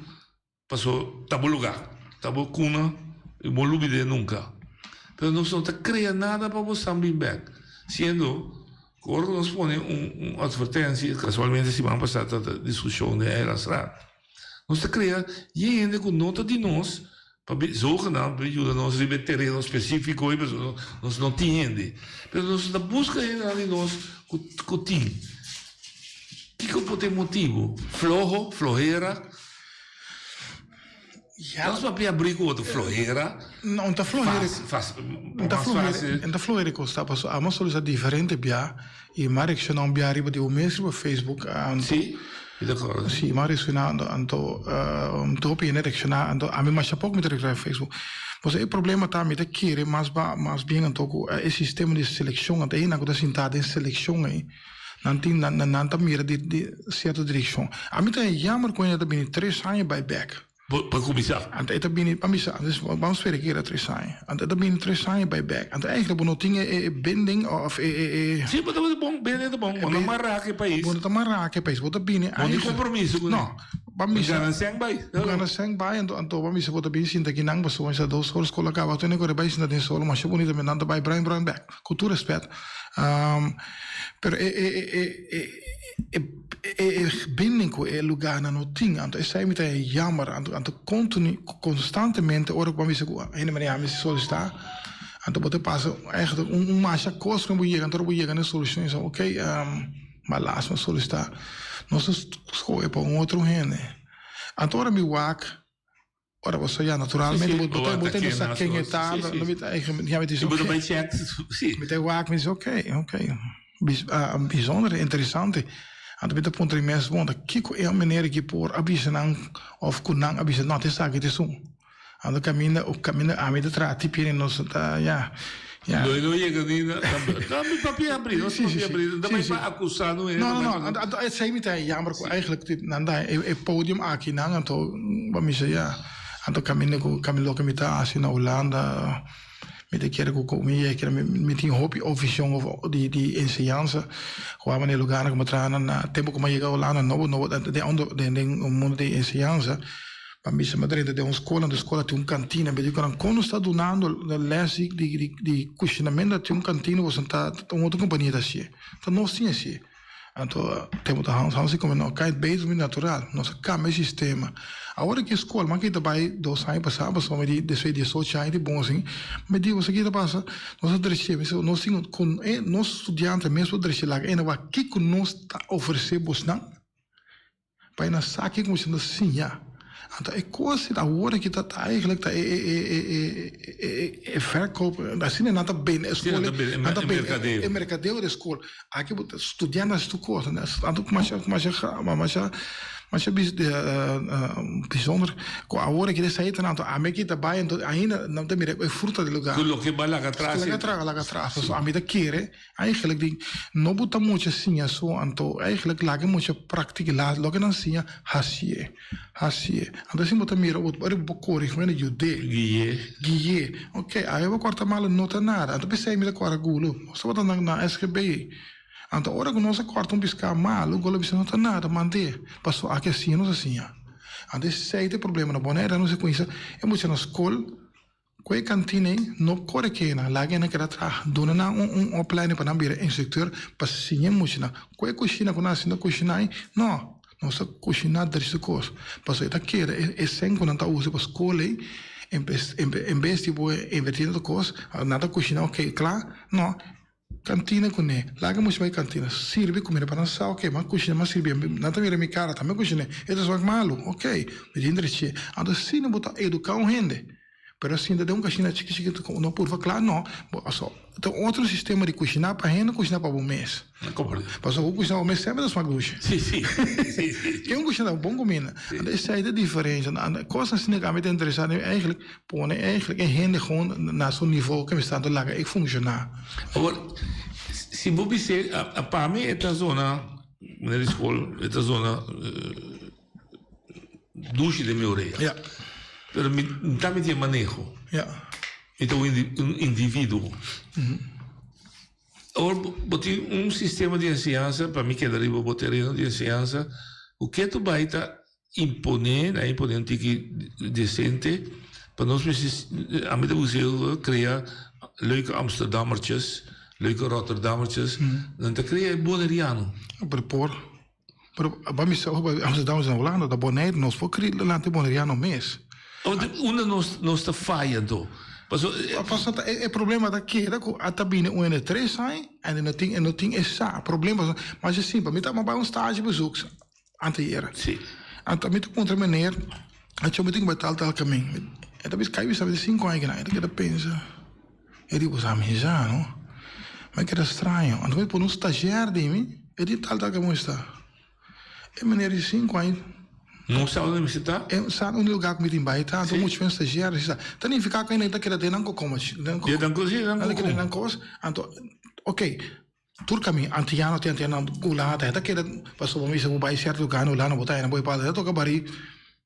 passou tabo lugar, tabo cuna, e não olvide nunca. Mas nós não cria nada para você bem back. Sendo agora nós põe uma advertência, casualmente semana passada a discussão de Elasra. Nós cria gente com nota de nós para zorgar não, para ajudar nós a ver terreno específico e nós não entende. Mas nós na busca de nós com tim. Que pode ter motivo? Flojeira. Ja. Dat is wat je brico wat de florera. No, un florera. En florera costa passo a mas solusa differente bia e mare che non bia riba di un mese su Facebook Sì. D'accordo. Sì, ma risconando anto dopo in erecciona anto a me ma c'è poco mi trek Facebook. Mas o problema tá me te querer mas bem anto o sistema de seleção até na coisa sentada em seleção aí. Não tá mira de certa direção. A mim tá jammer quando tá bem 3 anos by back. Para começar. Ante tá bem para missa, dus vamos ver que era 3 anos. Ante tá bem 3 anos by back. Ante eigenlijk não tinha binding of Sim, mas é bom, bem é bom. Quando amarrar que país. Quando amarrar que país, bota bem. Não compromisso. Não. Pamisa. Gana sang bay. Gana sang bay anto pamisa bota bem sinta que não passou essa 2 horas escola acaba. Tô nem agora bay sinta den solo, mas bonita me nanda bay Brian back. Cultura respeito. Pero binding com o lugar não tinha, então essa é muito jammer, então constantemente ora quando você ainda me solicitar, então você passa eigenlijk mais coisa como chega, então você chega na solução, então ok, mas lá se solicitar, nós escolhe para outro gente, então ora me work. Ora, você já naturalmente botar nessa quem está, não me eigen, ja, met is oké. Met de waak is oké. Bijzonder interessante. En dan met de punt die mensen wonen, kijk hoe meneer die voor abisenang of kunang abisen, nou, het is zaak, het is zo. En dan camina aan met de traat, type in ons, ja. Ja. Não chega nem dá me papel abrir, dá mais para acusar não é. Não, het zei met hij jammer eigenlijk nanda podium aqui nang en to, wat me zei ja. Anto camino que me tá assim na Holanda, me te quero que comia, que me tinha hobby ou visão de ensinança, quando no lugar que me trana na tempo como chega Holanda, novo de mundo de ensinança, para mim se madrinha de uma escola tem cantina, mas eu quando está donando a lesson de cozinamento tem cantina, você tá outra companhia assim, então não tinha assim. Então, temos a como não cai bem do natural, nosso câmbio sistema. Agora que a escola, mas que também 2 anos passados, só me diz 18 anos de bom assim, me diz você que passa, nós deixamos, nós temos com nós estudantes mesmo deixamos lá, ainda vai que nós está oferecemos não, para na saque como se não sim já. Então, é coisa da hora que está eigenlijk verkoop, assim não está bem, a escola não está bem, é mercadeo da escola. Aqui estudantes tu coisa, né? Então, mas é bijzonder. A hora que ele sai, então, a mim que está bem, então ainda não tem mira, é fruta do lugar. Tudo que vai lá atrás. Lá atrás. Então, a mim da querer, eigenlijk não bota muito assim, só, então eigenlijk lá que muito prática lá, logo não assim, assim. Então, assim, bota mira, bota bocori, como é Guie. Ok, aí eu vou cortar mal, não tá nada. Então, pensei, me dá corta gulo. Só bota na SGB. Então, hora que nós corta piscar mal, o golo não tá nada, mandei. Passou aqui assim, não assim. Então, esse é o problema na boneira, não se conhece. É muito na escola, com a cantina, não corre que na, lá que na quer atrás, dona na plano para não vir instrutor, para sim é muito na. Com a cozinha, quando assim na cozinha, não. Nossa cozinha desse coisa. Passou tá que é sem quando tá usa para escola, em vez de invertir na coisa, nada cozinha, ok, claro, não. Cantina com ele, lá que eu mostro cantina, serve comida para dançar, ok, mas cozinha, mas serve, nada vira minha cara, também cozinha, é só malo, ok, me interessa, então se não botar educar gente, pero assim de cozinha chiquito, não por claro, não, só, então outro sistema de cozinhar para gente, cozinhar para o mês, passou o cozinhar o mês sempre das magluche, sim, que cozinhar bom comida, então essa é a diferença, coisa assim que me interessa, eigenlijk, põe eigenlijk é gente gewoon na seu nível que me está dando lá, é funcionar. Agora, se você para mim esta zona na escola, esta zona duche de minha orelha, pero não está me manejo, então um indivíduo. Agora, botar sistema de ensinança, para mim que daria o terreno de ensinança, o que tu vai imponer um tique decente, para nós, a mim museu criar leuke Amsterdammertjes, leuke Rotterdammertjes, dan te creëren Bonaireano. Para mim, Amsterdam é Holanda, da Bonaire, nós vamos criar lá de Bonaireano mês. Onde nós está falhando? É problema daqui, a tabine é 3 anos, e não tem esse problema, mas é simples, para mim, estágio bezoek anteer. Sim. Então, met een meneer, eu me tenho que bater tal caminho. É talvez caiu sabe de 5 anos que não, que pensa. Ele digo, sabe já, não? Mas que era estranho. Então eu por um estagiário de mim, ele tal como está. É maneira de 5 anos. Não sabe onde você está? É sabe onde lugar que me tem baita, então muito bem estagiário, sabe? Então nem ficar com ele ainda que era de não como. De não cozinhar, não coisa. Então, ok. Tur kami antiano ulang ata que era passou por mim se o pai certo lugar no lá no botar na boa para toca bari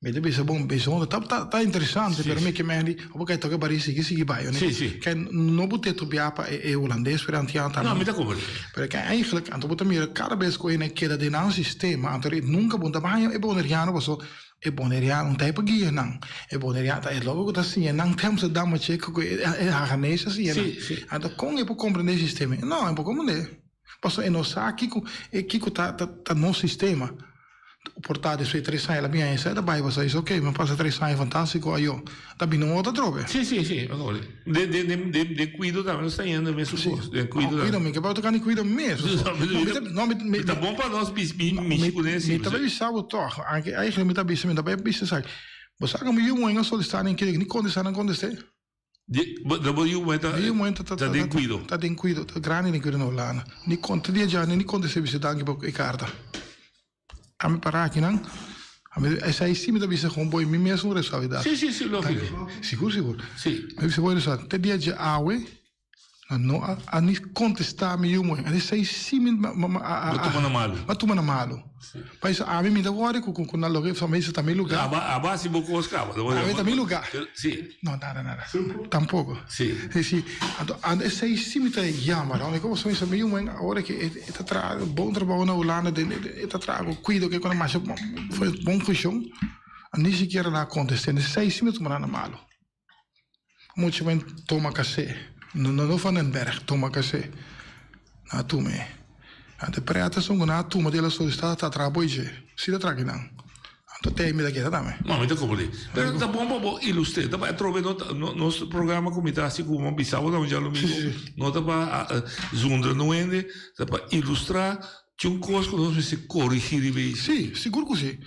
me deve ser bom tá interessante per me que me ali o que toca bari sigi bai né que não botar tu biapa é holandês per antiano tá não me dá como porque eigenlijk anto botar mira cada vez que ele queda de não sistema anto nunca bom tamanho é boneriano passou é boneriano tá para guia não é boneriano tá é logo que assim não temos a dar uma checa é haganês assim né anto com é para compreender o sistema não é para compreender passou e não sabe que tá no sistema portado sui 3 anos la mia essa da bai você isso ok mas passa 3 anos fantástico aí ó tá bem não outra trobe sim agora de cuido da não está indo mesmo de cuido me que para tocar nem cuido mesmo não tá bom para nós me tá bem sabe toch aí me tá bem sabe você como eu um solicitar em que nem contestar não contestar tá de cuido tá grande nem cuido não lá nem conta dia já nem conta se você dá aqui carta a me parar aqui não essa aí sim me dá vista com boi me mesmo responsabilidade sim lógico seguro sim mas você pode saber até dia já awe não a nem contestar me eu essa aí sim me tomando malo mas a mim me dá hora com na lugar família também lugar a base boco os cabos também lugar sim não nada tampouco sim essa aí sim me tá chama não como só isso meio uma hora que está tra bom trabalho na Holanda está trago cuido que quando mais foi bom função nem sequer na acontecendo essa aí sim me tomando malo muito bem toma café não Vandenberg toma café na tume ante prata são na tuma dela solicitada tá trabalho se da traga não então tem me daqui também não me dá como ali pero tá bom ilustrar tá para trover nosso programa como tá assim como bisavo não já domingo não tá para zundra no ende tá para ilustrar que um coisa que nós se corrigir e sim seguro que sim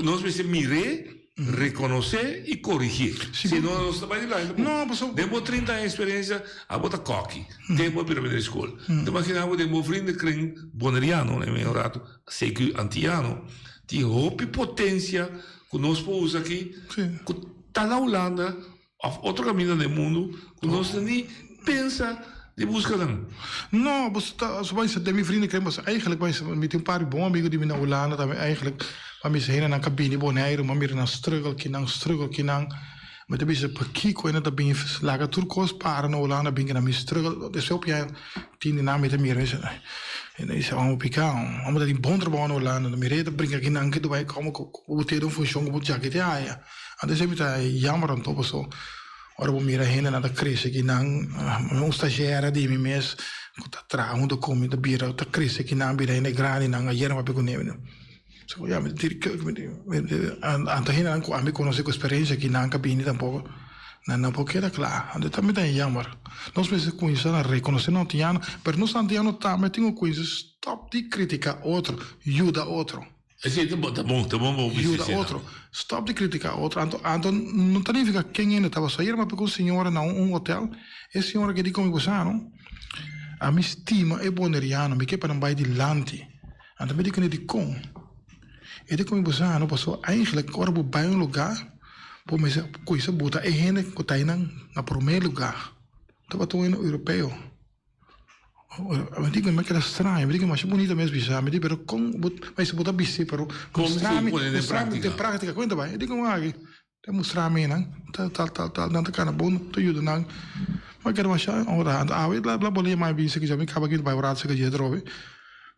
nós se mirar reconocer e corrigir. Se não, nós trabalhamos lá. Depois 30 anos de experiência, a bota coque. Depois para a escola. Imaginamos que depois frente com boneriano, né, meu rato, sei que antiano, tem roupa e potência que nós podemos aqui, que está na Holanda, outro caminho do mundo, que nós nem pensa de busca não. Não, você vai ser de minha frente que mas eigenlijk vai ser me tem paar bom amigo de mim na Holanda também eigenlijk para me sair na cabine boneiro, mas me na struggle que não mas também se aqui com ainda também laga turcos para na Holanda bem na me struggle de seu pia tinha na me também e daí se vamos picar vamos dar bom trabalho na Holanda me rede brinca aqui não que tu vai como o ter função como já que te aí até se me tá jammer então passou ora vou mirar ainda nada cresce que não estagiário de mim mesmo que tá trago do come da bira tá cresce que não bira ainda grande não ayer uma pegou nele so ya me dir que anta ainda não a me conhece com experiência que não cabine tampouco não porque era claro anda também tem jammer nós precisamos conhecer a reconhecer não tinha mas nós antiano também tem coisa stop de criticar outro ajuda outro Sì, tá bom. Ajuda outro. Stop de criticar outro. Então, não significa quem ainda estava saindo, mas porque a senhora não hotel, a senhora que diz comigo, não? A minha estima é boneriano, me quer para não vai de lante. Então, me diz que não é com. E diz comigo, não, passou, eigenlijk, agora vou para um lugar, vou me dizer, coisa boa, é gente que está indo no primeiro lugar. Estava todo indo europeu. Me digo que era estranho, me digo que é bonita mesmo bizarro, me digo, pero com, mas botar bici, pero com de prática, conta bem, eu digo, aqui, te mostrar a mim, tal, não tá cara bom, te ajuda, não, mas quero achar, ora, lá bolinha mais bici que já me acaba aqui, vai orar, se que já trove,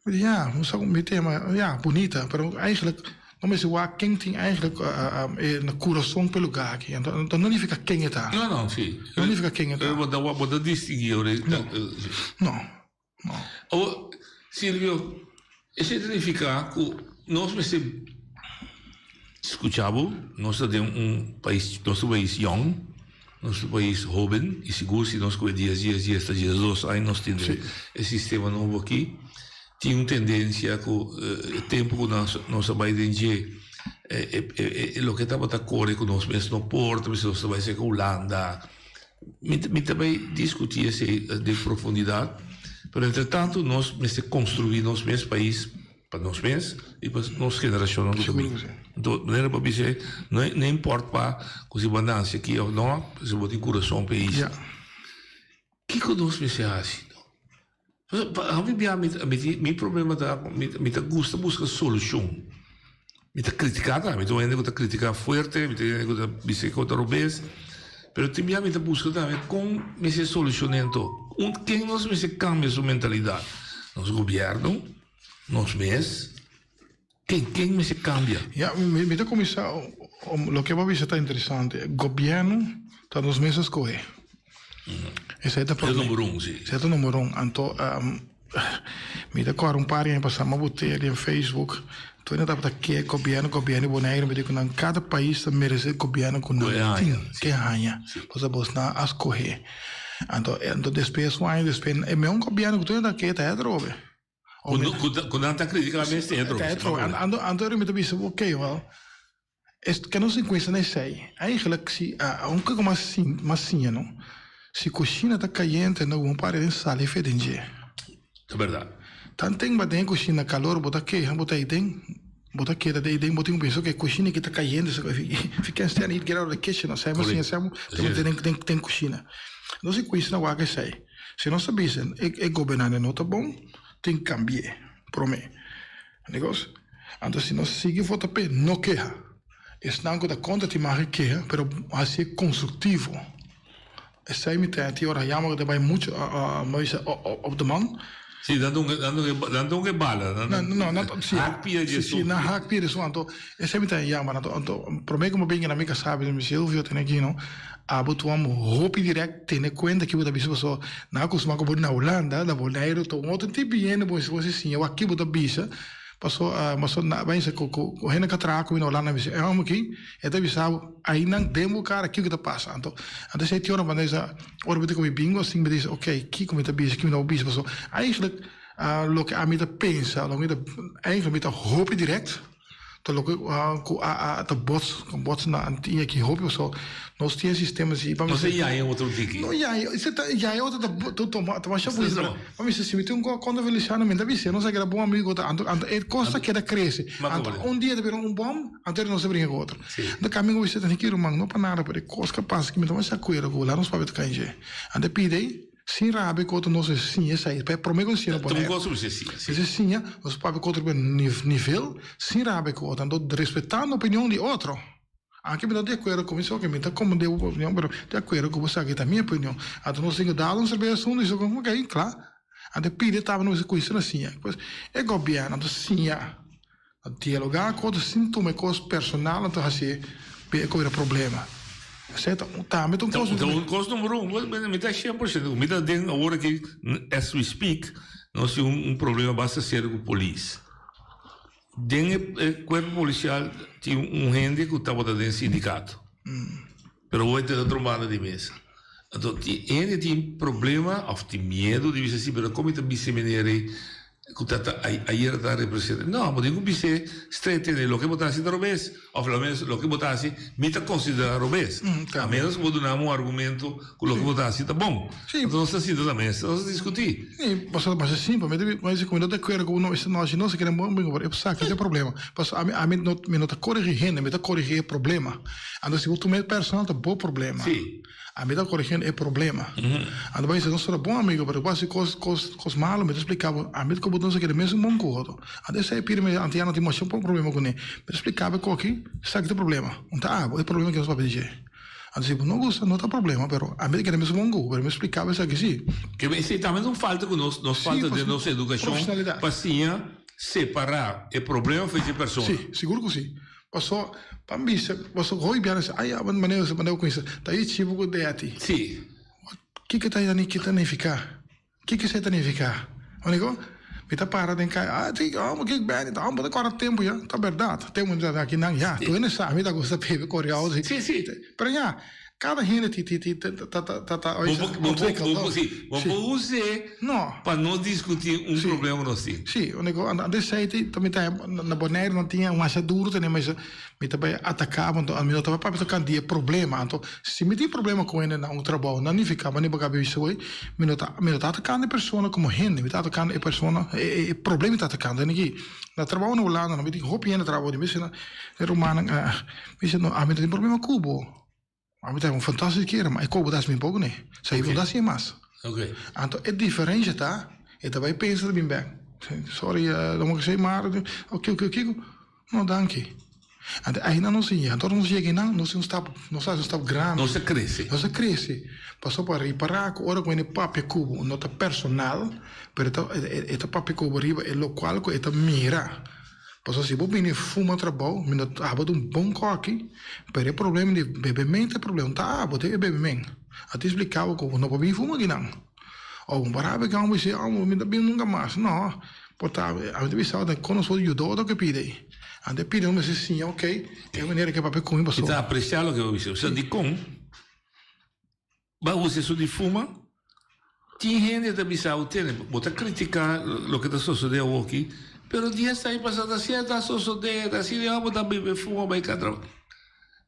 me digo, me tema, bonita, pero eigenlijk, não me sei quem tem eigenlijk na coração pelo lugar aqui, então não fica quem está. Não, sim. Não fica quem está. Vou distinguir, não. Silvio, isso significa que nós escuchamos, nós temos nosso país young, nosso país jovem, e seguro se nós com dias, 2 anos, nós temos esse sistema novo aqui, tem uma tendência que o tempo que nós vai entender lo que estamos acorde con los mes no porta, mas nós vai ser com Holanda. Me também discutir esse de profundidade, pero entretanto nós mesmo construir nosso mesmo país para nós mesmos e para nossa geração do também. Então, maneira para dizer, não importa para coisa abundância aqui ou não, se botar em coração país. Que que nós mesmos assim? A mim problema da me gosta buscar solução. Me criticar, me tô criticar forte, me tô dizer contra o bes. Pero também me busca também como me se solucionando. Quem nós me se cambia sua mentalidade? Nosso governo, nós mesmos. Quem me se cambia? Me está começar, o que eu vou está interessante. O governo está nos meses correr. Esse é o número 1, sim. Esse é o número 1. Então, me dá agora par de passar uma botella em Facebook. Tu ainda está aqui, governo boneiro, me diz que cada país merece governo com que ganha. Você pode não escolher. Então, depois é meu governo que tu ainda aqui está droga. Quando não está criticando, é droga. Então, eu me disse, ok, well, que não se conhece nem sei. Eigenlijk, se um pouco mais assim, não? Se a cozinha está caliente, não vão parar de sal e fedenge. É verdade. Tanto tem que cozinha calor, botar aqui, botar aí dentro, botar penso que a cozinha que está caliente, fica estando aí, get out of the kitchen, não sei, mas assim, tem cozinha. Não se conhece não que sei. Se não sabia, é governar não tá bom, tem que cambiar, promete. Negócio? Então, se não seguir volta pé, não queja. Estão com a conta de mais queja, pero assim construtivo. Essa imitação, ora, jammer dat bij moet op de man. Sim, dando um bala. Não, sim, na hackpia isso, então, essa imitação, jammer, então, prometo que bem na minha sabe, me Silvio tem aqui, não? Abotuamos roupa direct, tem conta que você bisa na costuma com na Holanda, da Bonaire, to outro tipo de gente, você sim, eu aqui você bisa. Passou, mas na bem se com rena que trago na Holanda, me é aqui, é da bisa aí não demo cara aqui que tá passa, então se tem uma maneira, ora você com bingo, assim me diz, ok, aqui como tá bisa, aqui não bisa, passou, eigenlijk, lo que a mim tá pensa, lo que eigenlijk me tá roupa direct. Então, a bots na antiga que roupa só nós tínhamos sistemas assim. Mas já é outro tipo. Não, já é outro tu mas já foi. Vamos dizer, se tem quando ele chama me deve ser, não sei que era bom amigo, é coisa que era cresce. Dia de ver bom, antes não se brinca com outro. Da caminho você tem que ir não para nada, para coisa capaz que me toma essa coisa, lá nos papéis canje. Ande pide Sin rabe koto no se sinha sai pe promego sino boné. Tu gosto se sinha. Se sinha, os papi koto ben nível, sin rabe koto ando respeitando a opinião de outro. Anche me dá de acordo com isso que me dá como de opinião, pero de acordo com você que tá minha opinião. Então não sei dar um serviço isso como ok, claro. Ande pide tava no coisa assim. Pois é governo do sinha. Dialogar com os sintomas com os personal então assim, é que era problema. Certo? Tá, mas então o custo número 1, me dá 100%. Me dá dentro agora que, as we speak, nós temos problema bastante sério com a polícia. Dentro do corpo policial, tinha gente que estava dentro do sindicato. Mas hoje tem outra mano de mesa. Então, ele tem problema, ou tem medo de dizer assim, mas como está bem ayer está representando. No, mas digo que se strette lo que votasi da robes, o pelo menos lo que votasi mita considera robes. A menos que donamos um argumento com lo que votasi tá bom. Então está assim também, vamos discutir. Sim, mas assim, mas como eu te quero que nós não se queremos bem, eu sei que tem problema. Mas a mim não tá corrigindo, me tá corrigindo problema. Então se tu me personal tá bom problema. Sim. A mim tá corrigindo é problema. Então vai ser não só bom amigo, mas quase cos malo, me explicava, a mim como não se quer mesmo bom coisa. Então sai pire me antiano tem mais um problema com ele. Me explicava que aqui, sabe que tem problema. Então, é problema que nós vamos dizer. Então, se não gosta, não tem problema, mas a mim quer mesmo bom coisa, mas me explicava isso aqui sim. Que esse também não falta com nós falta de nossa educação, para separar o problema feito de pessoa. Sim, seguro que sim. Passou, para mim, passou roi bem assim, aí a maneira com isso, tá aí tipo de ati. Sim. Que tá aí que tá nem ficar? Que você tá nem ficar? Amigo, me tá parado em cá, tem mas que bem, então, mas agora tempo já, tá verdade, tem um aqui não já, tu não sabe, me tá gostando de correr sim. Sim. Para já, cada gente Vamos usar para não discutir problema assim. Sim, o negócio, desse aí também tá na Bonaire não tinha um acha duro, mas me também atacava, então a mim não tava para tocar dia problema, então se me tem problema com ele na trabalho, não ficava nem bagabe isso aí, me não tá atacando a pessoa como gente, me tá atacando a pessoa, e problema tá atacando, né? Na trabalho na Holanda, não me tem roupa na trabalho, me disse na romana, me disse não, a mim tem problema com Cubo. A mim tem um fantástico que era, mas Cubo dá-se pouco, né? Sai não dá-se mais. Ok. Então é diferente, tá? E também pensa bem bem. Sorry, não vou dizer mais. Ok. Não, danke. Ainda não sei, então não chega não, não está grande. Não se cresce. Passou para reparar que ora com ele papel cubo, nota personal, pero esta papel cubo riba é local que esta mira. Passou se vou vir fuma trabalho, me não há bom coque, pero é problema de bebimento, é problema, tá, vou ter bebimento. Até explicava que não pode vir fuma aqui não. Ou um barato que vamos dizer, me dá bem nunca mais, não. Portanto, a gente pensava que quando sou ajudado que pide. Ande pide me disse sim, ok, é a maneira que papel com passou. Está apreciar o que eu disse, você de com, mas você só de fuma, tinha gente que pensava, bota criticar o que está sucedendo aqui, pero dia está aí passando assim, está sucedendo, assim, vamos dar bebê fuma, vai cada.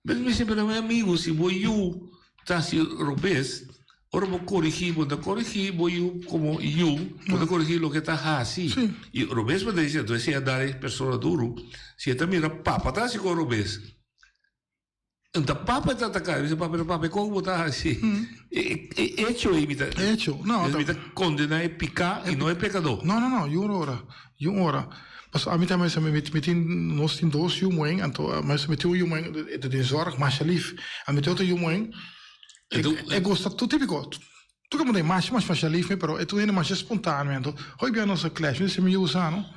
Mas me disse, pero meu amigo, se eu está se robês, ora vou corrigir, vou como eu, vou corrigir o que está assim. E o robês me diz, então se é dar a pessoa duro, se é também a papa, está assim com o robês. Então papa está atacando, se papa como está assim. Hecho imita. Não, imita condenar é picar e não é pecador. Não, uma hora. Mas a mim também nós temos dois humões, então mas me tem um humão de zorg, mais lief. A mim tem outro humão. É gosto tudo típico. Tu como tem mais lief, pero é tudo ainda mais espontâneo. Então, hoje bem a nossa classe, se me usa, não?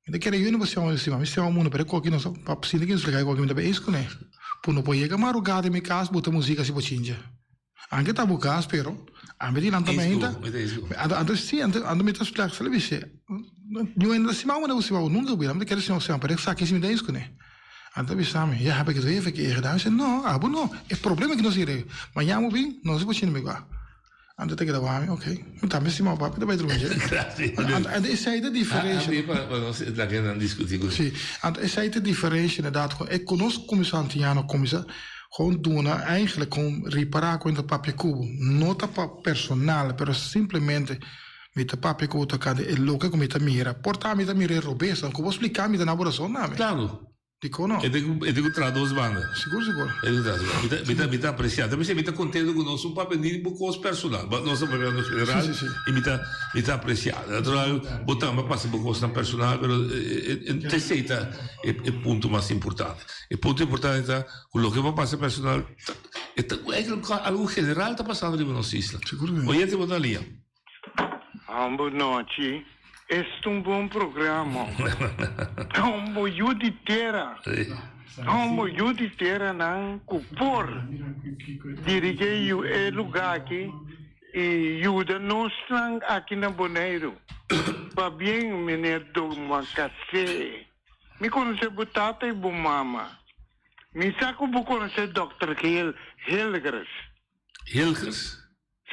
Então quero eu não você uma cima, mas se é um mundo para qualquer não só para precisa que explicar qualquer mundo bem isso, né? Por não poder chegar marugado em minha casa, botar música se bochinja. Anche tá bucas, pero a mim não também ainda. Ando sim, ando me tá explicando, sabe bicho? Eu ainda se mal, não se mal, nunca vi, mas quero se não se para saque se me dá isso, né? Ando pensando, já habe que ver que é verdade, não, não, é problema que não se irei. Mas já mo bem, não se bochinja me igual. Ando te gravando, ok. Então, me cima papo, vai dormir. Ando essa aí é diferente. Da que não discutir. Sim, ando essa aí é diferente, inderdaad. É conosco como Santiano, como gewoon doen eigenlijk gewoon reparar com o papel cubo, não tá personal, pero simplesmente met o papel cubo tá cada é louca como tá mira, portar me tá mira robesta, como explicar me tá na boração nada. Claro. Dico não. É de traduz banda. Seguro. Me tá apreciando. Também me tá contente com nosso papel de bucos personal, nosso papel no federal. E me tá apreciando. Então, botamos passa bucos na personal, pero te seita é ponto mais importante. O ponto importante é com o que vai passar personal. É algo general tá passando ali nas islas. Seguro. Oye, te botar ali. Boa noite. Este é um bom programa. Como eu de terra. Como eu de terra não cupor. Dirigei o lugar aqui e ajuda nós aqui na Bonaire. Para bem, menino do café. Me conhece Butata e Bumama. Me saco vou conhecer Dr. Helgers. Helgers?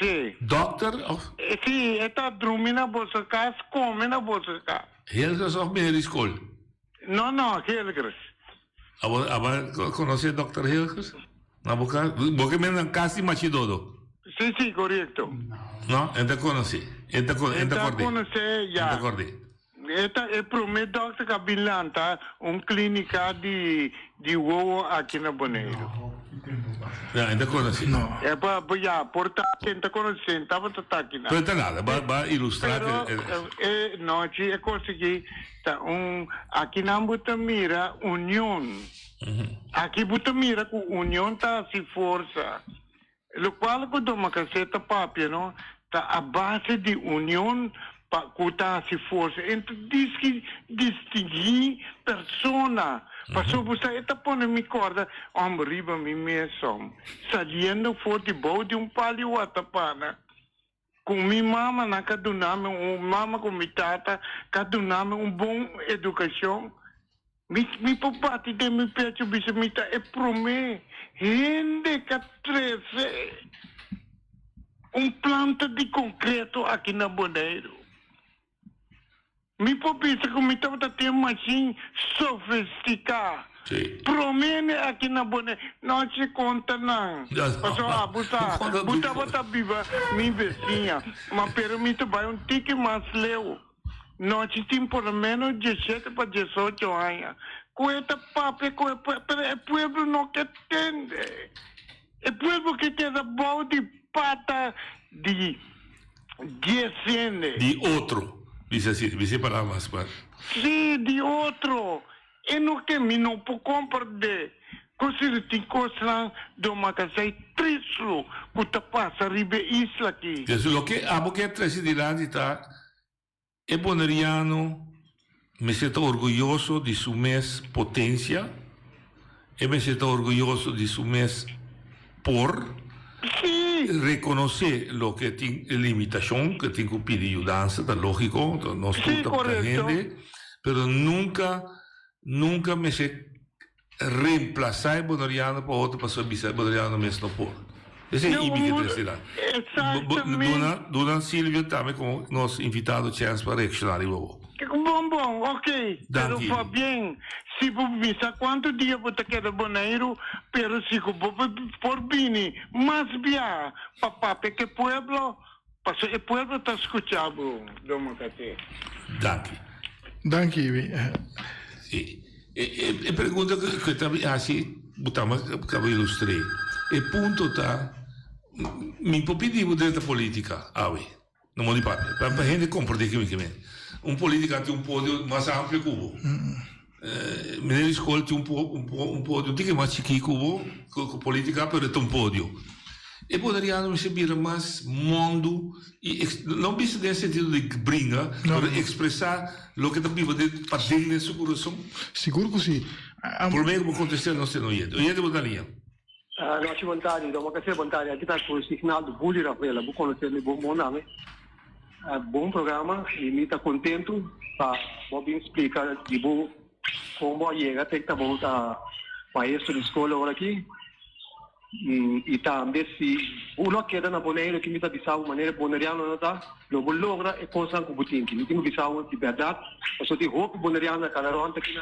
Sim. Doctor? Sim, está dormindo na bolsa casa, come na bolsa casa. Helgers of Mary School? Não, Helgers. Agora conhece Dr. Helgers? Na boca? Porque me na casa de Machidodo. Sim, correto. Não? Então conhece. Então conhece, já. É para o meu doctor Cabilanta, clínica de uovo aqui na Bonaire. Ainda conheci. É para portar, tenta conhecer, estava aqui. Não é nada, vai ilustrar. Não, é consegui, aqui na Butamira, união. Aqui Butamira, com união está se força. O qual que dá uma caseta papia, não? Está a base de união para se força. Então, diz que distinguir persona. Passou você está pondo me corda, riba me mesmo. Saliendo forte bom de palio atapana. Com minha mama na caduname, mama com minha tata, caduname bom educação. Me papati de me pecho bicho me tá é prome. Hende Erika 13 planta de concreto aqui na Bonaire. Me pensa que me estava tendo machine sofisticada. Promene aqui na Bonaire. Não se conta não. Passou buta viva minha vizinha. Mas permite vai tique mais leu. Não se tem por menos 17 para 18 anos. Coeta papo, é pueblo não que entende. É pueblo que tem a boa de pata de descende. De outro. Você parar mais para. Sim, de outro. E não que me não pode compreender. Coisa tem coisa de uma casa triste. Que passa ribe isla aqui. O que a boca presidente está é boneriano. Me sinto orgulhoso de sua potência. E me sinto orgulhoso de sua por reconocer lo que tiene limitación, que tiene que pedir ayuda, es lógico, no es toda gente, pero nunca me se reemplazar el bonoriano por otro para servir el bonoriano mesmo por. Ese es el que te dirá. Exatamente. Dona Silvia también como nos invitado chance para reaccionar y bobo. Bom, ok. Pero va bien. Se você sabe quanto dia você quer boneiro, pero se por bem, mais bem, papá, porque pueblo, passo o pueblo está escutando, Dom Cate. Dank je. Sì. E pergunta che assim, butamos acabo illustrare. E punto tá mi popidi dentro da politica, non mi parla. Per gente compreende che mi un politica tem pódio mais amplo que o na escola tem um pódio diga mais chiquito que o política pero tem pódio e poderia não receber mais mundo e não precisa nesse sentido de brinca para expressar o que está vivo para dentro do seu coração seguro que sim por meio como contestar não sei não é eu vou linha não te vontade não mas que vontade aqui está com o signal do bully Rafaela vou conhecer ele bom nome bom programa e me está contento para poder explicar de bom como chega até que tá bom tá maestro de escola agora aqui e também se o não queda na Bonaire que me está bisau maneira boneriana não tá logo logra e consam com butim que me tem bisau de verdade eu só te roupa boneriana cada ronda aqui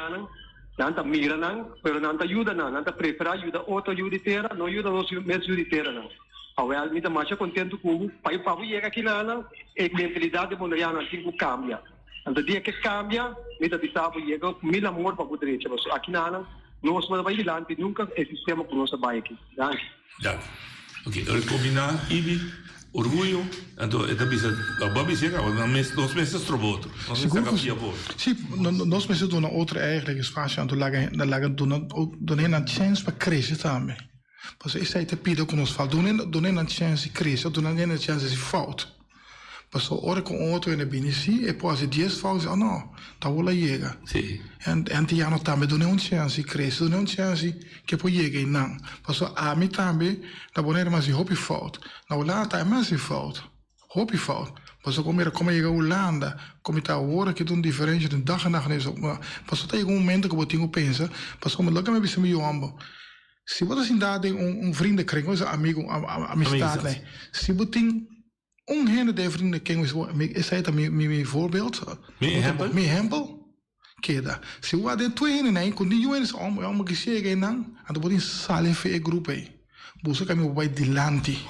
não tá mira não pero não tá ajuda não tá prepara ajuda outra ajuda inteira não ajuda nós mesmo ajuda inteira não Awal me mais contento com o pai para chega aqui na e mentalidade boneriana tem que cambia. Então dia que cambia, me tá bisabo chega com mil amor para poder chegar. Aqui na nós vamos vai dilante nunca é sistema que nós vai aqui. Já. Ok, eu combinar ibi orgulho, então é também a babi chega, nós meses troboto. Nós estamos aqui Sim, nós meses do outra eigenlijk espaço então lá do na chance para crescer também. Pois isso aí te pido que nos fala, donen na chance cresce, donen na chance de falta. Pois ora com outro na binisi e pode 10 faltas, não, tá lá chega. Sim. E já não também donen chance cresce, donen chance que pode chegar não. Pois a mim também da boneira mais de hope falta, na Holanda mais de falta, hope falta. Pois como chega a Holanda, como está agora que tem diferente de dag en nacht nisso. Pois tem um momento que eu tenho pensa, pois como logo me bisa me ambo. Se você assim dá vriendenkring, um amigo, amistade, né? Se você tem gente de vriendenkring, esse aí é meu voorbeeld. Meu exemplo? Que dá. Se você tem twee né? Quando eu é que chega não, então você sale fe grupo aí. Você que me vai dilante.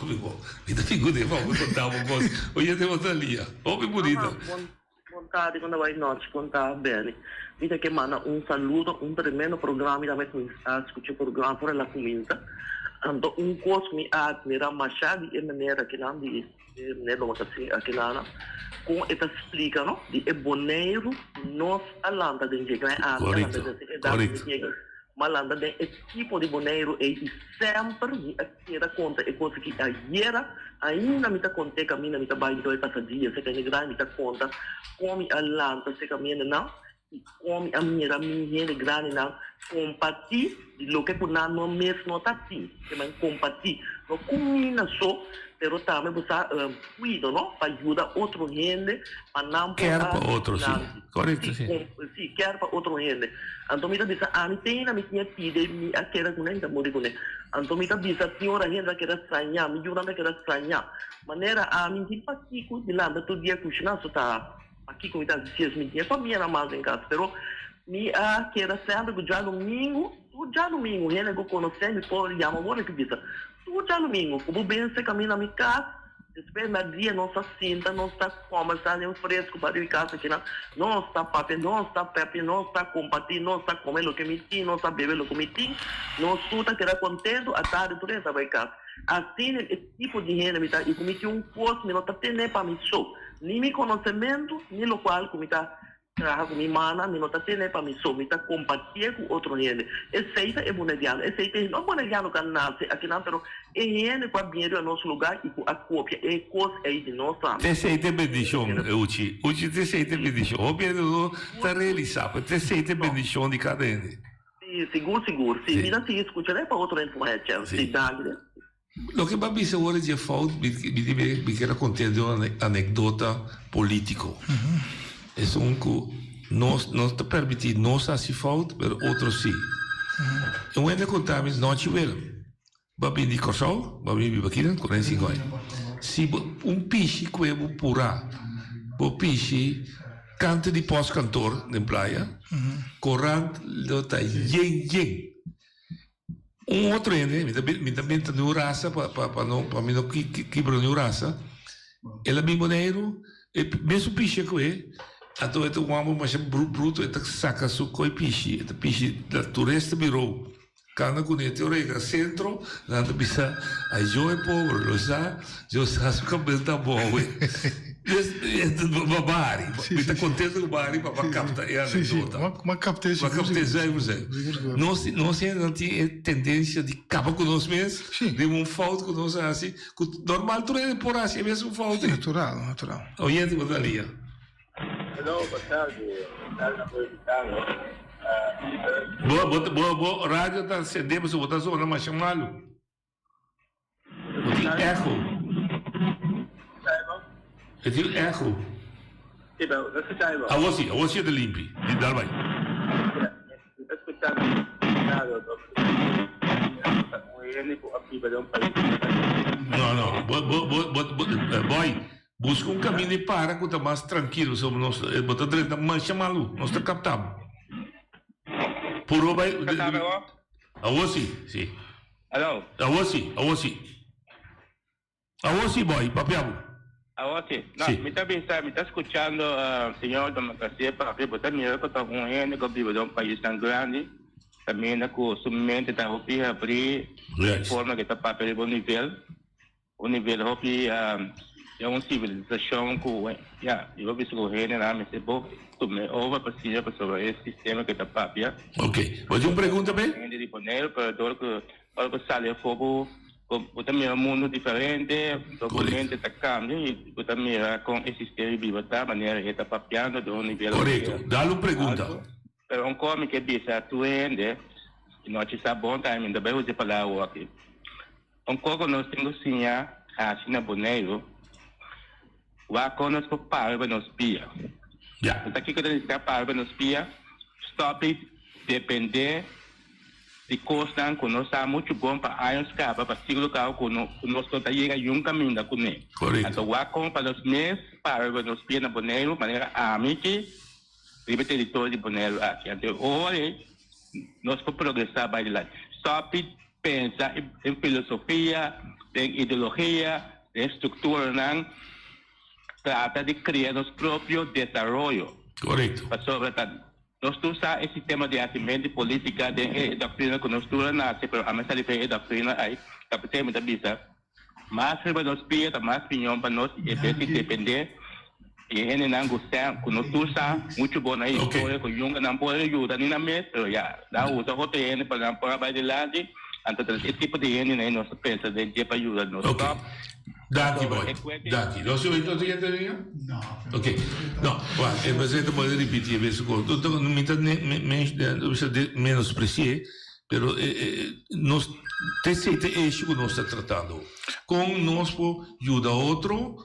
Me dá figura de vamos contar uma coisa. Hoje tem outra linha. Homem bonita. Vontade quando vai noite contar bem. Vita que manda saludo, primeiro programa da mesma escutar o programa por la comunidade. Então curso me admira machado e maneira que não de maneira assim aqui lá com esta explica não de boneiro nós alanda de chegar a correto malanda de tipo de boneiro e sempre me atira conta e coisa que ainda me tá conta caminho me tá vai dois passadia se tem grande me tá conta como alanda se caminha não como a minha gente grande não compartilhar o que por não mesmo não está assim, que mas compartilhar, não combina só, pero também você cuida, não, para ajudar outro gente, para não quer para outro, sim, correto, sim. Sim, quer para outro gente. Então me diz, me tem na minha pide, me aquela com ainda morrer com ele. Então me diz, senhora gente que era estranha, me jura que era estranha, maneira a mim que partico de lá, todo dia cuidar só tá aqui com muitas dias me tinha só minha na mais em casa, pero me que era sempre que já domingo, ele que conhece me pode chamar agora que diz, tu já domingo, como bem se caminha na minha casa, depois na dia não está cinta, não está conversando fresco para ir casa aqui não está papi, não está pepe, não está compartilhando, não está comendo o que me tinha, não está bebendo o que me tinha, não está que era contento, a tarde por isso vai casa. Assim, esse tipo de gente me está, e como tinha curso, me não está tendo para mim só, nem meu conhecimento, nem o qual como está trabalhando com minha mana, me não está tendo para mim só, me está compartilhando com outro gente. Esse é bonediano, esse não é bonediano que nasce aqui não, pero é gente que vem ao nosso lugar e a cópia, é coisa aí de nós. Te bendição, Uchi, te bendição. Obviamente, está realizado, te bendição de cada um. Sim, seguro. Sim, me dá se escutar para outra informação. Sim, dá-lhe. Lo que babi se ora de fault, me quero contar de uma anedota político. É que não está permitido nós fazer fault, mas outros sim. Eu ainda contamos não tiveram. Babi de Corsol, babi de Baquina, 45 anos. Se piche que é pura, piche canta de pós-cantor na praia, corrente, lota yen. Outro ainda, me também está no raça, para mim não quebrar no raça. Ela me maneiro, mesmo piche que é, então é um homem mais bruto, é saca su coi piche, é piche da turista virou. Quando com ele orega centro, nada bisa, aí eu é pobre, lo sa, eu faço cabelo da boa. Babari, me está contente com o Babari para captar a anedota. Uma captação. Nós não tem tendência de acabar com nós mesmos, de um falta com nós assim, normal tu é por assim, é mesmo falta. Natural. Oyente, Bodalia. Hello, boa tarde. Boa, rádio está acendendo, você botar zona, mas chamá-lo. Tem eco. Eu tenho eco. A você é de limpe. E dá vai. Está escutando nada, Não. Boy, busca um caminho e para, que está mais tranquilo. Nós botamos direito, mas chamá-lo. Nós está captando. Puro vai. A você, sim. Alô? A você, boy, papiabo. Awasi, me está escuchando, señor democracia, para que você me recorda com ele que vive num país tão grande, também com sumamente está a abrir de forma que está para o nível hopi é uma civilização que eu vi que o reino lá me sebou também over para sobre esse sistema que está para. Ok, pode uma pergunta bem? De disponível para todo que sale fogo. Você mira um mundo diferente, documento está cambiando e você mira com esse sistema vivo da maneira que está papiando de um nível. Correto, dá uma pergunta. Pero um come que bisa tu ende, não te sabe bom time, ainda bem você falar o aqui. Um pouco nós temos sim a China Boneiro, o conosco para nos pia. Já. Então aqui que ele está para nos pia, stop depender de costa que nós está muito bom para anos capa para seguir o carro que nós está chega um caminho da cune. Então o com para os meses para nos pia na Boneiro, maneira amici, ribe território de Boneiro aqui. Então hoje nós podemos progressar para lá. Stop pensa em filosofia, em ideologia, em estrutura, não trata de criar nosso próprio desenvolvimento. Correto. Nós usamos esse sistema de atendimento política de doutrina que nós usamos, mas a mensagem de doutrina aí, capitão da bisa, mas para nós pia, mais opinião para nós é depender e ele não gosta, que nós usamos muito bom na história, que Junga não pode ajudar nem na mesa, já, dá usa o TN para não para lá de então esse tipo de gente nós pensa de para ajudar nós. Dank boy. Dank. Lo so ito tiyan niya? No. Okay. No, guarda, e você pode repetir questo cosa. Non mi menospreciar, pero nós te isso que nós está tratando. Com nós por ajudar outro,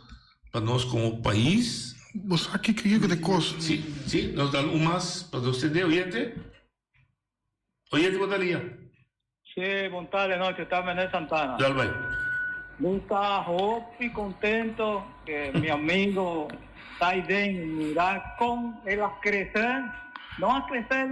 para nós como país. Você aqui que de coisa. Sim, nós dá mais para você entender, oyente. Oyente, botaria. Sì, buonasera, noche, está Mené Santana. Dale, vai. Está happy, contento que mi amigo está ahí en Irak con él a crecer, no a crecer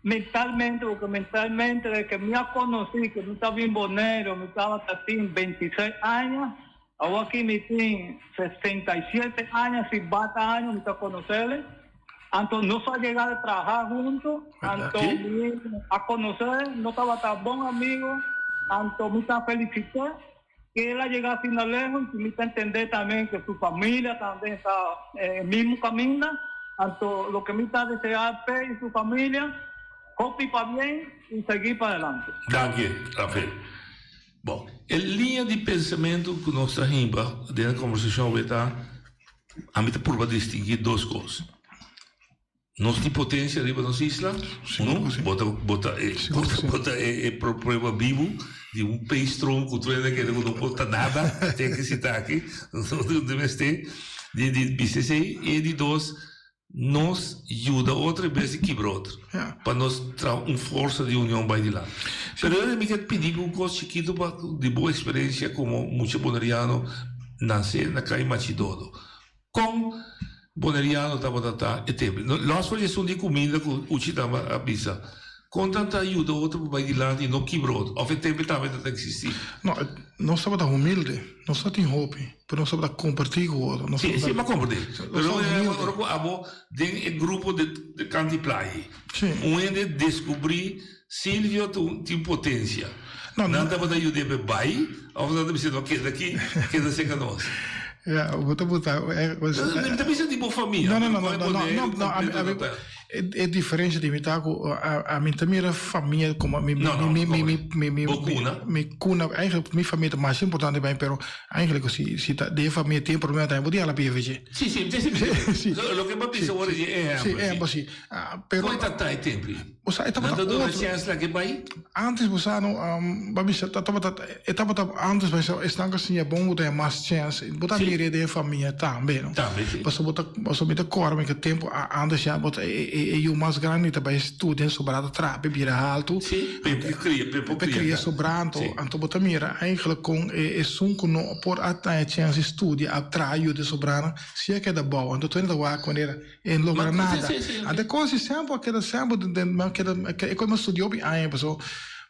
mentalmente, porque mentalmente desde que me ha conocido, que no estaba bien bonero, me estaba hasta 26 años, ahora aquí me tiene 67 años, 50 años, me está conocerle. Entonces no se ha llegado a trabajar juntos, entonces a conocer, no estaba tan buen amigo, entonces me está felicitando que él ha llegado así lejos y me está entender también que su familia también está en el mismo camino, entonces lo que me está deseando y su familia, copy para bien y seguir para adelante. Gracias, Rafael. Bom, a linha de pensamento que nós estamos dentro da conversação vai estar, a mim está por distinguir duas coisas. Nós temos potência ali para nossa isla, bota problema vivo de país tronco, que não bota nada, tem que citar aqui, não deve ter, de BCC, e de dois, nós ajuda outra vez e quebra outra, para nós ter força de união vai de lá. Pero eu me quero pedir um coisa chiquito de boa experiência, como muito boneriano, nascer na Caia Machidodo. Com boneriano tá e tempo. Nós fazemos de comida com o chitama a pizza. Com tanta ajuda, outro vai de lá e não quebrou. Ao tempo também tem que existir. Não, nós estamos humilde, nós estamos em roupa, mas nós estamos compartilhar com o outro. Sim, mas compartilhar. Mas tem um grupo de cantiplai. Onde descobrir Silvio tem potência. Não dá para ajudar para bai, ou não dá para dizer que daqui, que da seca nós. Vou botar. Não precisa de boa família. Não. É diferente de imitar a minha família como cuna. Eigenlijk minha família mais importante bem, pero eigenlijk se de família tem problema também podia ela PVG. Sim. Lo que passa hoje é. Sim, é assim. Pero quanto tempo? Você estava dando chance lá que vai? Antes você não, estava antes mas está assim é bom ter mais chance. Botar minha de família também, não? Também. Você me cor, mas que tempo antes já botar e o mais grande também estudando sobre a trap, bira alto. Sim, cria sobrando, então botar mira, eigenlijk com sunco no por até chance estudia a traio de sobrana, se é que é da boa, então tu ainda vai quando era em lugar nada. Até coisa sempre aquela sempre é como estudou bem aí, pessoal.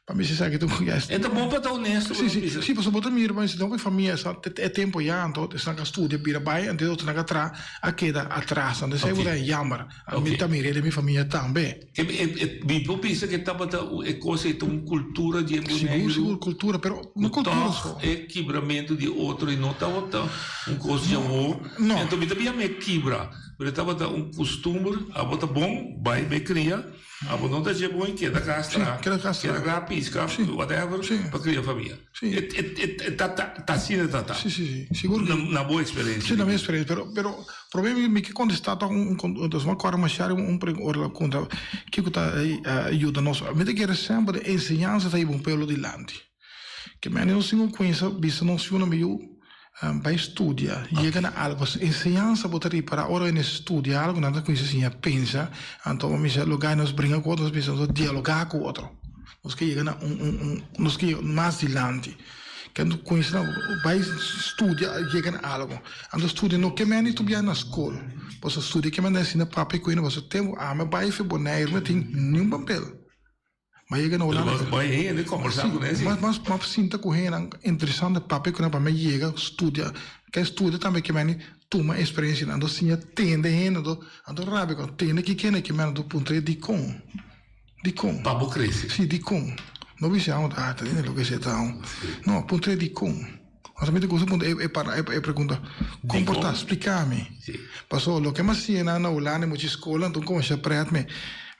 Para mim, se sabe que tu conhece. É bom para estar honesto. Sim, você bota mira, mas não com família, é tempo já, então você não estuda, bira bem, então você não atrás, a queda atrás, então você vai jamar. A minha família, minha família também. Eu penso que estava é coisa de uma cultura de seguro cultura, pero uma cultura só. É quebramento de outro e não está outra, coisa de amor. Então também me quebra, mas estava costume, a bota bom, vai me criar. A não está de bom que é da castra, que é da pisca, whatever, para criar família. Tá assim, tá. Sim, seguro. Na boa experiência. Sim, na minha experiência, pero o problema é que quando está uma coisa mais séria, contra que está ajuda nós. Me tem que sempre de ensinança tá aí bom pelo de lante. Que me não se conhece, bisa não se meio vai estudar, chega na algo, ensinança botar para a hora de estudar algo, nada com isso assim, pensa, então me diz, lugar nos brinca com outros, precisamos dialogar com outro, nós que chega na nós que mais adiante, quando com isso vai estudar, chega na algo, então estuda no que me tu bem na escola, você estuda que me ensina papai com ele, você tem mas vai fer boneiro, não tem nenhum papel. Mas chega na hora de conversar com ele. Mas sinta correndo interessante papel que para mim chega estuda que estuda também que me toma experiência ando sim tende ando rabe com tende que me do ponto de com para bo crescer sim de com não vi se a onda tá entendendo o que se tá não ponto de com mas me digo ponto é pergunta comportar explicar-me passou o que mais se na aula na muita escola então como se aprende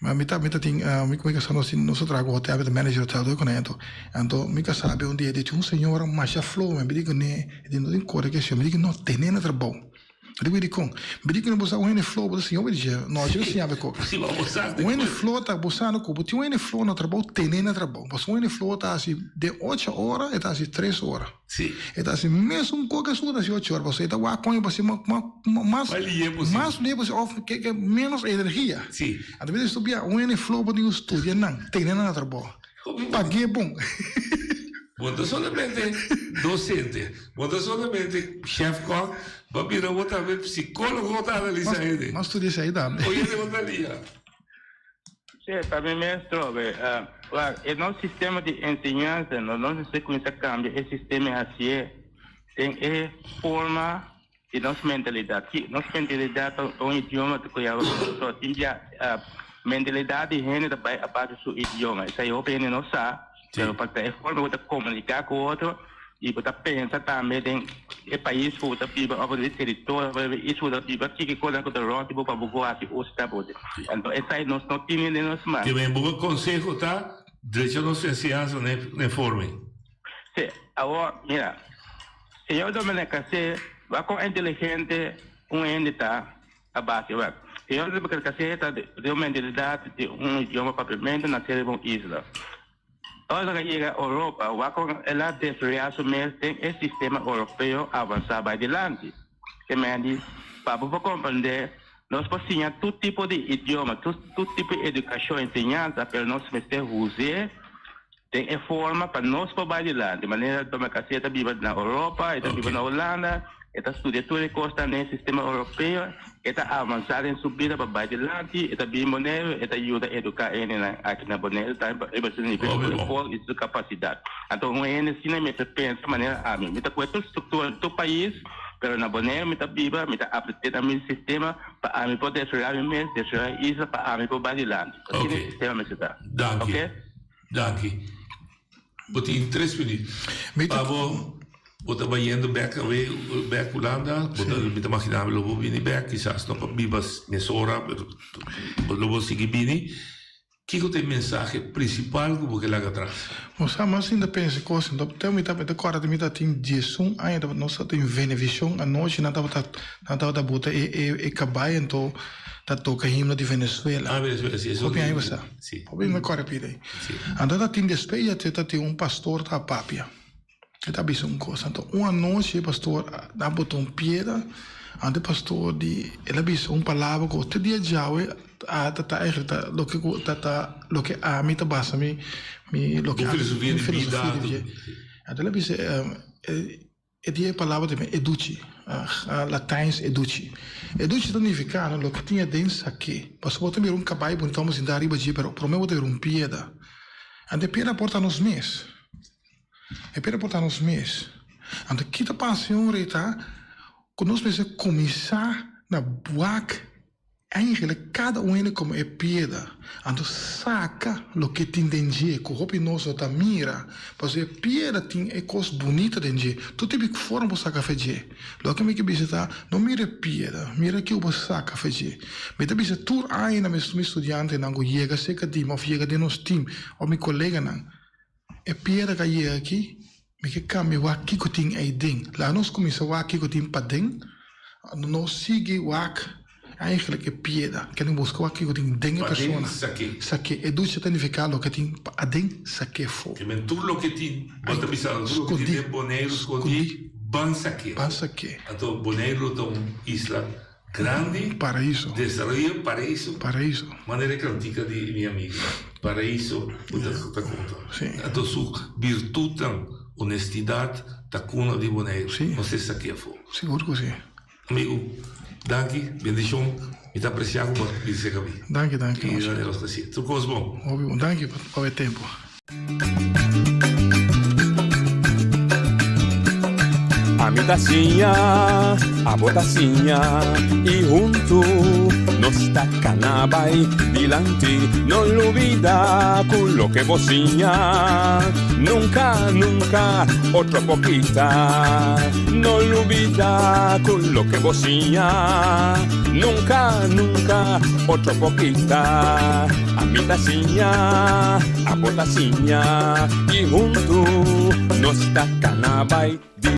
Mas me tem, me casando assim, não só trago hotel, mas manager hotel do conento. Então, me sabe um dia de um senhor mais flow, me digo né, de não tem cor que se me digo não tem nem trabalho. Eu digo me digo não você o flow, você senhor me diz, não, eu sei a co. Sim, vamos o flow tá buscando co, tem o flow no trabalho, tem nem trabalho. Mas o flow tá assim de 8 horas e tá assim 3 horas. Sim. E tá assim mesmo coisa sua assim 8 horas, você tá lá com você mais livre que menos energia. Sim. Às vezes tu via o flow para o estúdio, não, tem nem trabalho. Paguei bom. Bota solamente docente, bota solamente chefe com, vai virar outra vez psicólogo outra analisa ele. Mas tu disse aí dá. Oye, de outra linha. Sim, para mim mestre, o nosso sistema de ensinança, no nosso sequência cambia, esse sistema é assim, tem forma de nossa mentalidade. Nossa mentalidade é um idioma que só tem a mentalidade de gente a parte do seu idioma. Isso aí eu penso não sabe. Pero para ter forma de comunicar com o outro e para pensar também em país para viver ao território, isso para viver que coisa que o rote para bugar que o está pode. Então essa aí nós não temos nem nós mais. Que bem bom conselho tá, deixa nós ensinar na forma. Sim, agora mira, se eu dominica se vai com inteligente ende tá a base vai. Se eu dominica se tá de uma mentalidade de idioma propriamente na série bom isla. Quando chega à Europa, ela deveria assumir o sistema europeu avançar para adiante. Que me diz, para compreender, nós podemos todo tipo de idioma, todo tipo de educação e ensinança, mas nós precisamos usar tem forma para nós para adiante. De maneira que a gente vive na Europa, vive na Holanda, estuda tudo costa no sistema europeu, avançar em subida para adiante, vive maneira, ajuda a educar aqui na Bonel, e capacidade. Então, o ensino me pensa maneira a mim, com a estrutura do país, mas na Bonel, me vive, me aprender o meu sistema para mim poder desfrutar mesmo, desfrutar isso para mim para adiante. Assim o sistema me está. Danke. Botem 3 minutos. Bota banhando back Holanda, bota imaginar lobo bini back, quizás não bibas mesora, lobo seguir bini. Que é o mensagem principal que você larga atrás? Mas ainda pensa coisa, então tem muita coisa de muita tem disso, ainda não só tem Venevisão, a noite não estava bota e cabai então tá toca himno de Venezuela. Ah, Venezuela, sim, isso. Bem aí você. Sim. Bem me corre pide. Então tem despeja tem pastor tá papia. Eta bisa coisa. Então uma noite pastor dá botou piedra, ante pastor de ela bisa palavra que o dia jawe tá lo que a mim tá basta me lo que filosofia de vida. Ela bisa dia palavra também educi, latins educi. Educi significa lo que tinha dentro aqui. Pastor também cabai bonito mas ainda arriba de pero prometo ter piedra. Ante piedra porta nos mês. E per portar nos mês. Então, que tá passando reta, quando nós precisamos começar na buac, eigenlijk cada um como é pieda. Então, saca o que tem dentro, que o hopi nosso tá mira, porque pieda tem é coisa bonita dentro. Tu tem que forma para sacar feijão. Lo que me que visita, não mira pieda, mira que o saca feijão. Me tá visita tur aí na meu estudante não chega seca de, mas chega de nos time, ou meu colega não. É piada que é aqui, me que cambia o aqui que tem aí dentro. Lá nós começamos o aqui que tem para dentro, nós seguimos o aqui, eigenlijk é piada, que não busca o aqui que tem dentro a pessoa. Saque, é do que significa o que tem para dentro, saque fogo. Que tudo o que tem, bota pisar, tudo que tem boneiro, escondi, ban saque. Ban saque. Então, boneiro é uma isla grande, paraíso. Desarrollo, paraíso. Paraíso. Maneira cantica de minha amiga. Paraíso, outra conta. Então, sua virtude, honestidade, da cuna de boneiro. Você sabe a fogo. Seguro que sim. Amigo, danke, bendição. Me apreciado por dizer aqui. Danke. E já é nosso assim. Tudo coisa bom. Óbvio, danke por o tempo. A mi tacinha, a botacinha e junto no está canabay dilante, no lo olvida con lo que bocina, nunca, nunca, otra poquita, no lo olvida con lo que bocina, nunca, nunca, otra poquita, a mi taciña, a botaciña, y junto no está canabay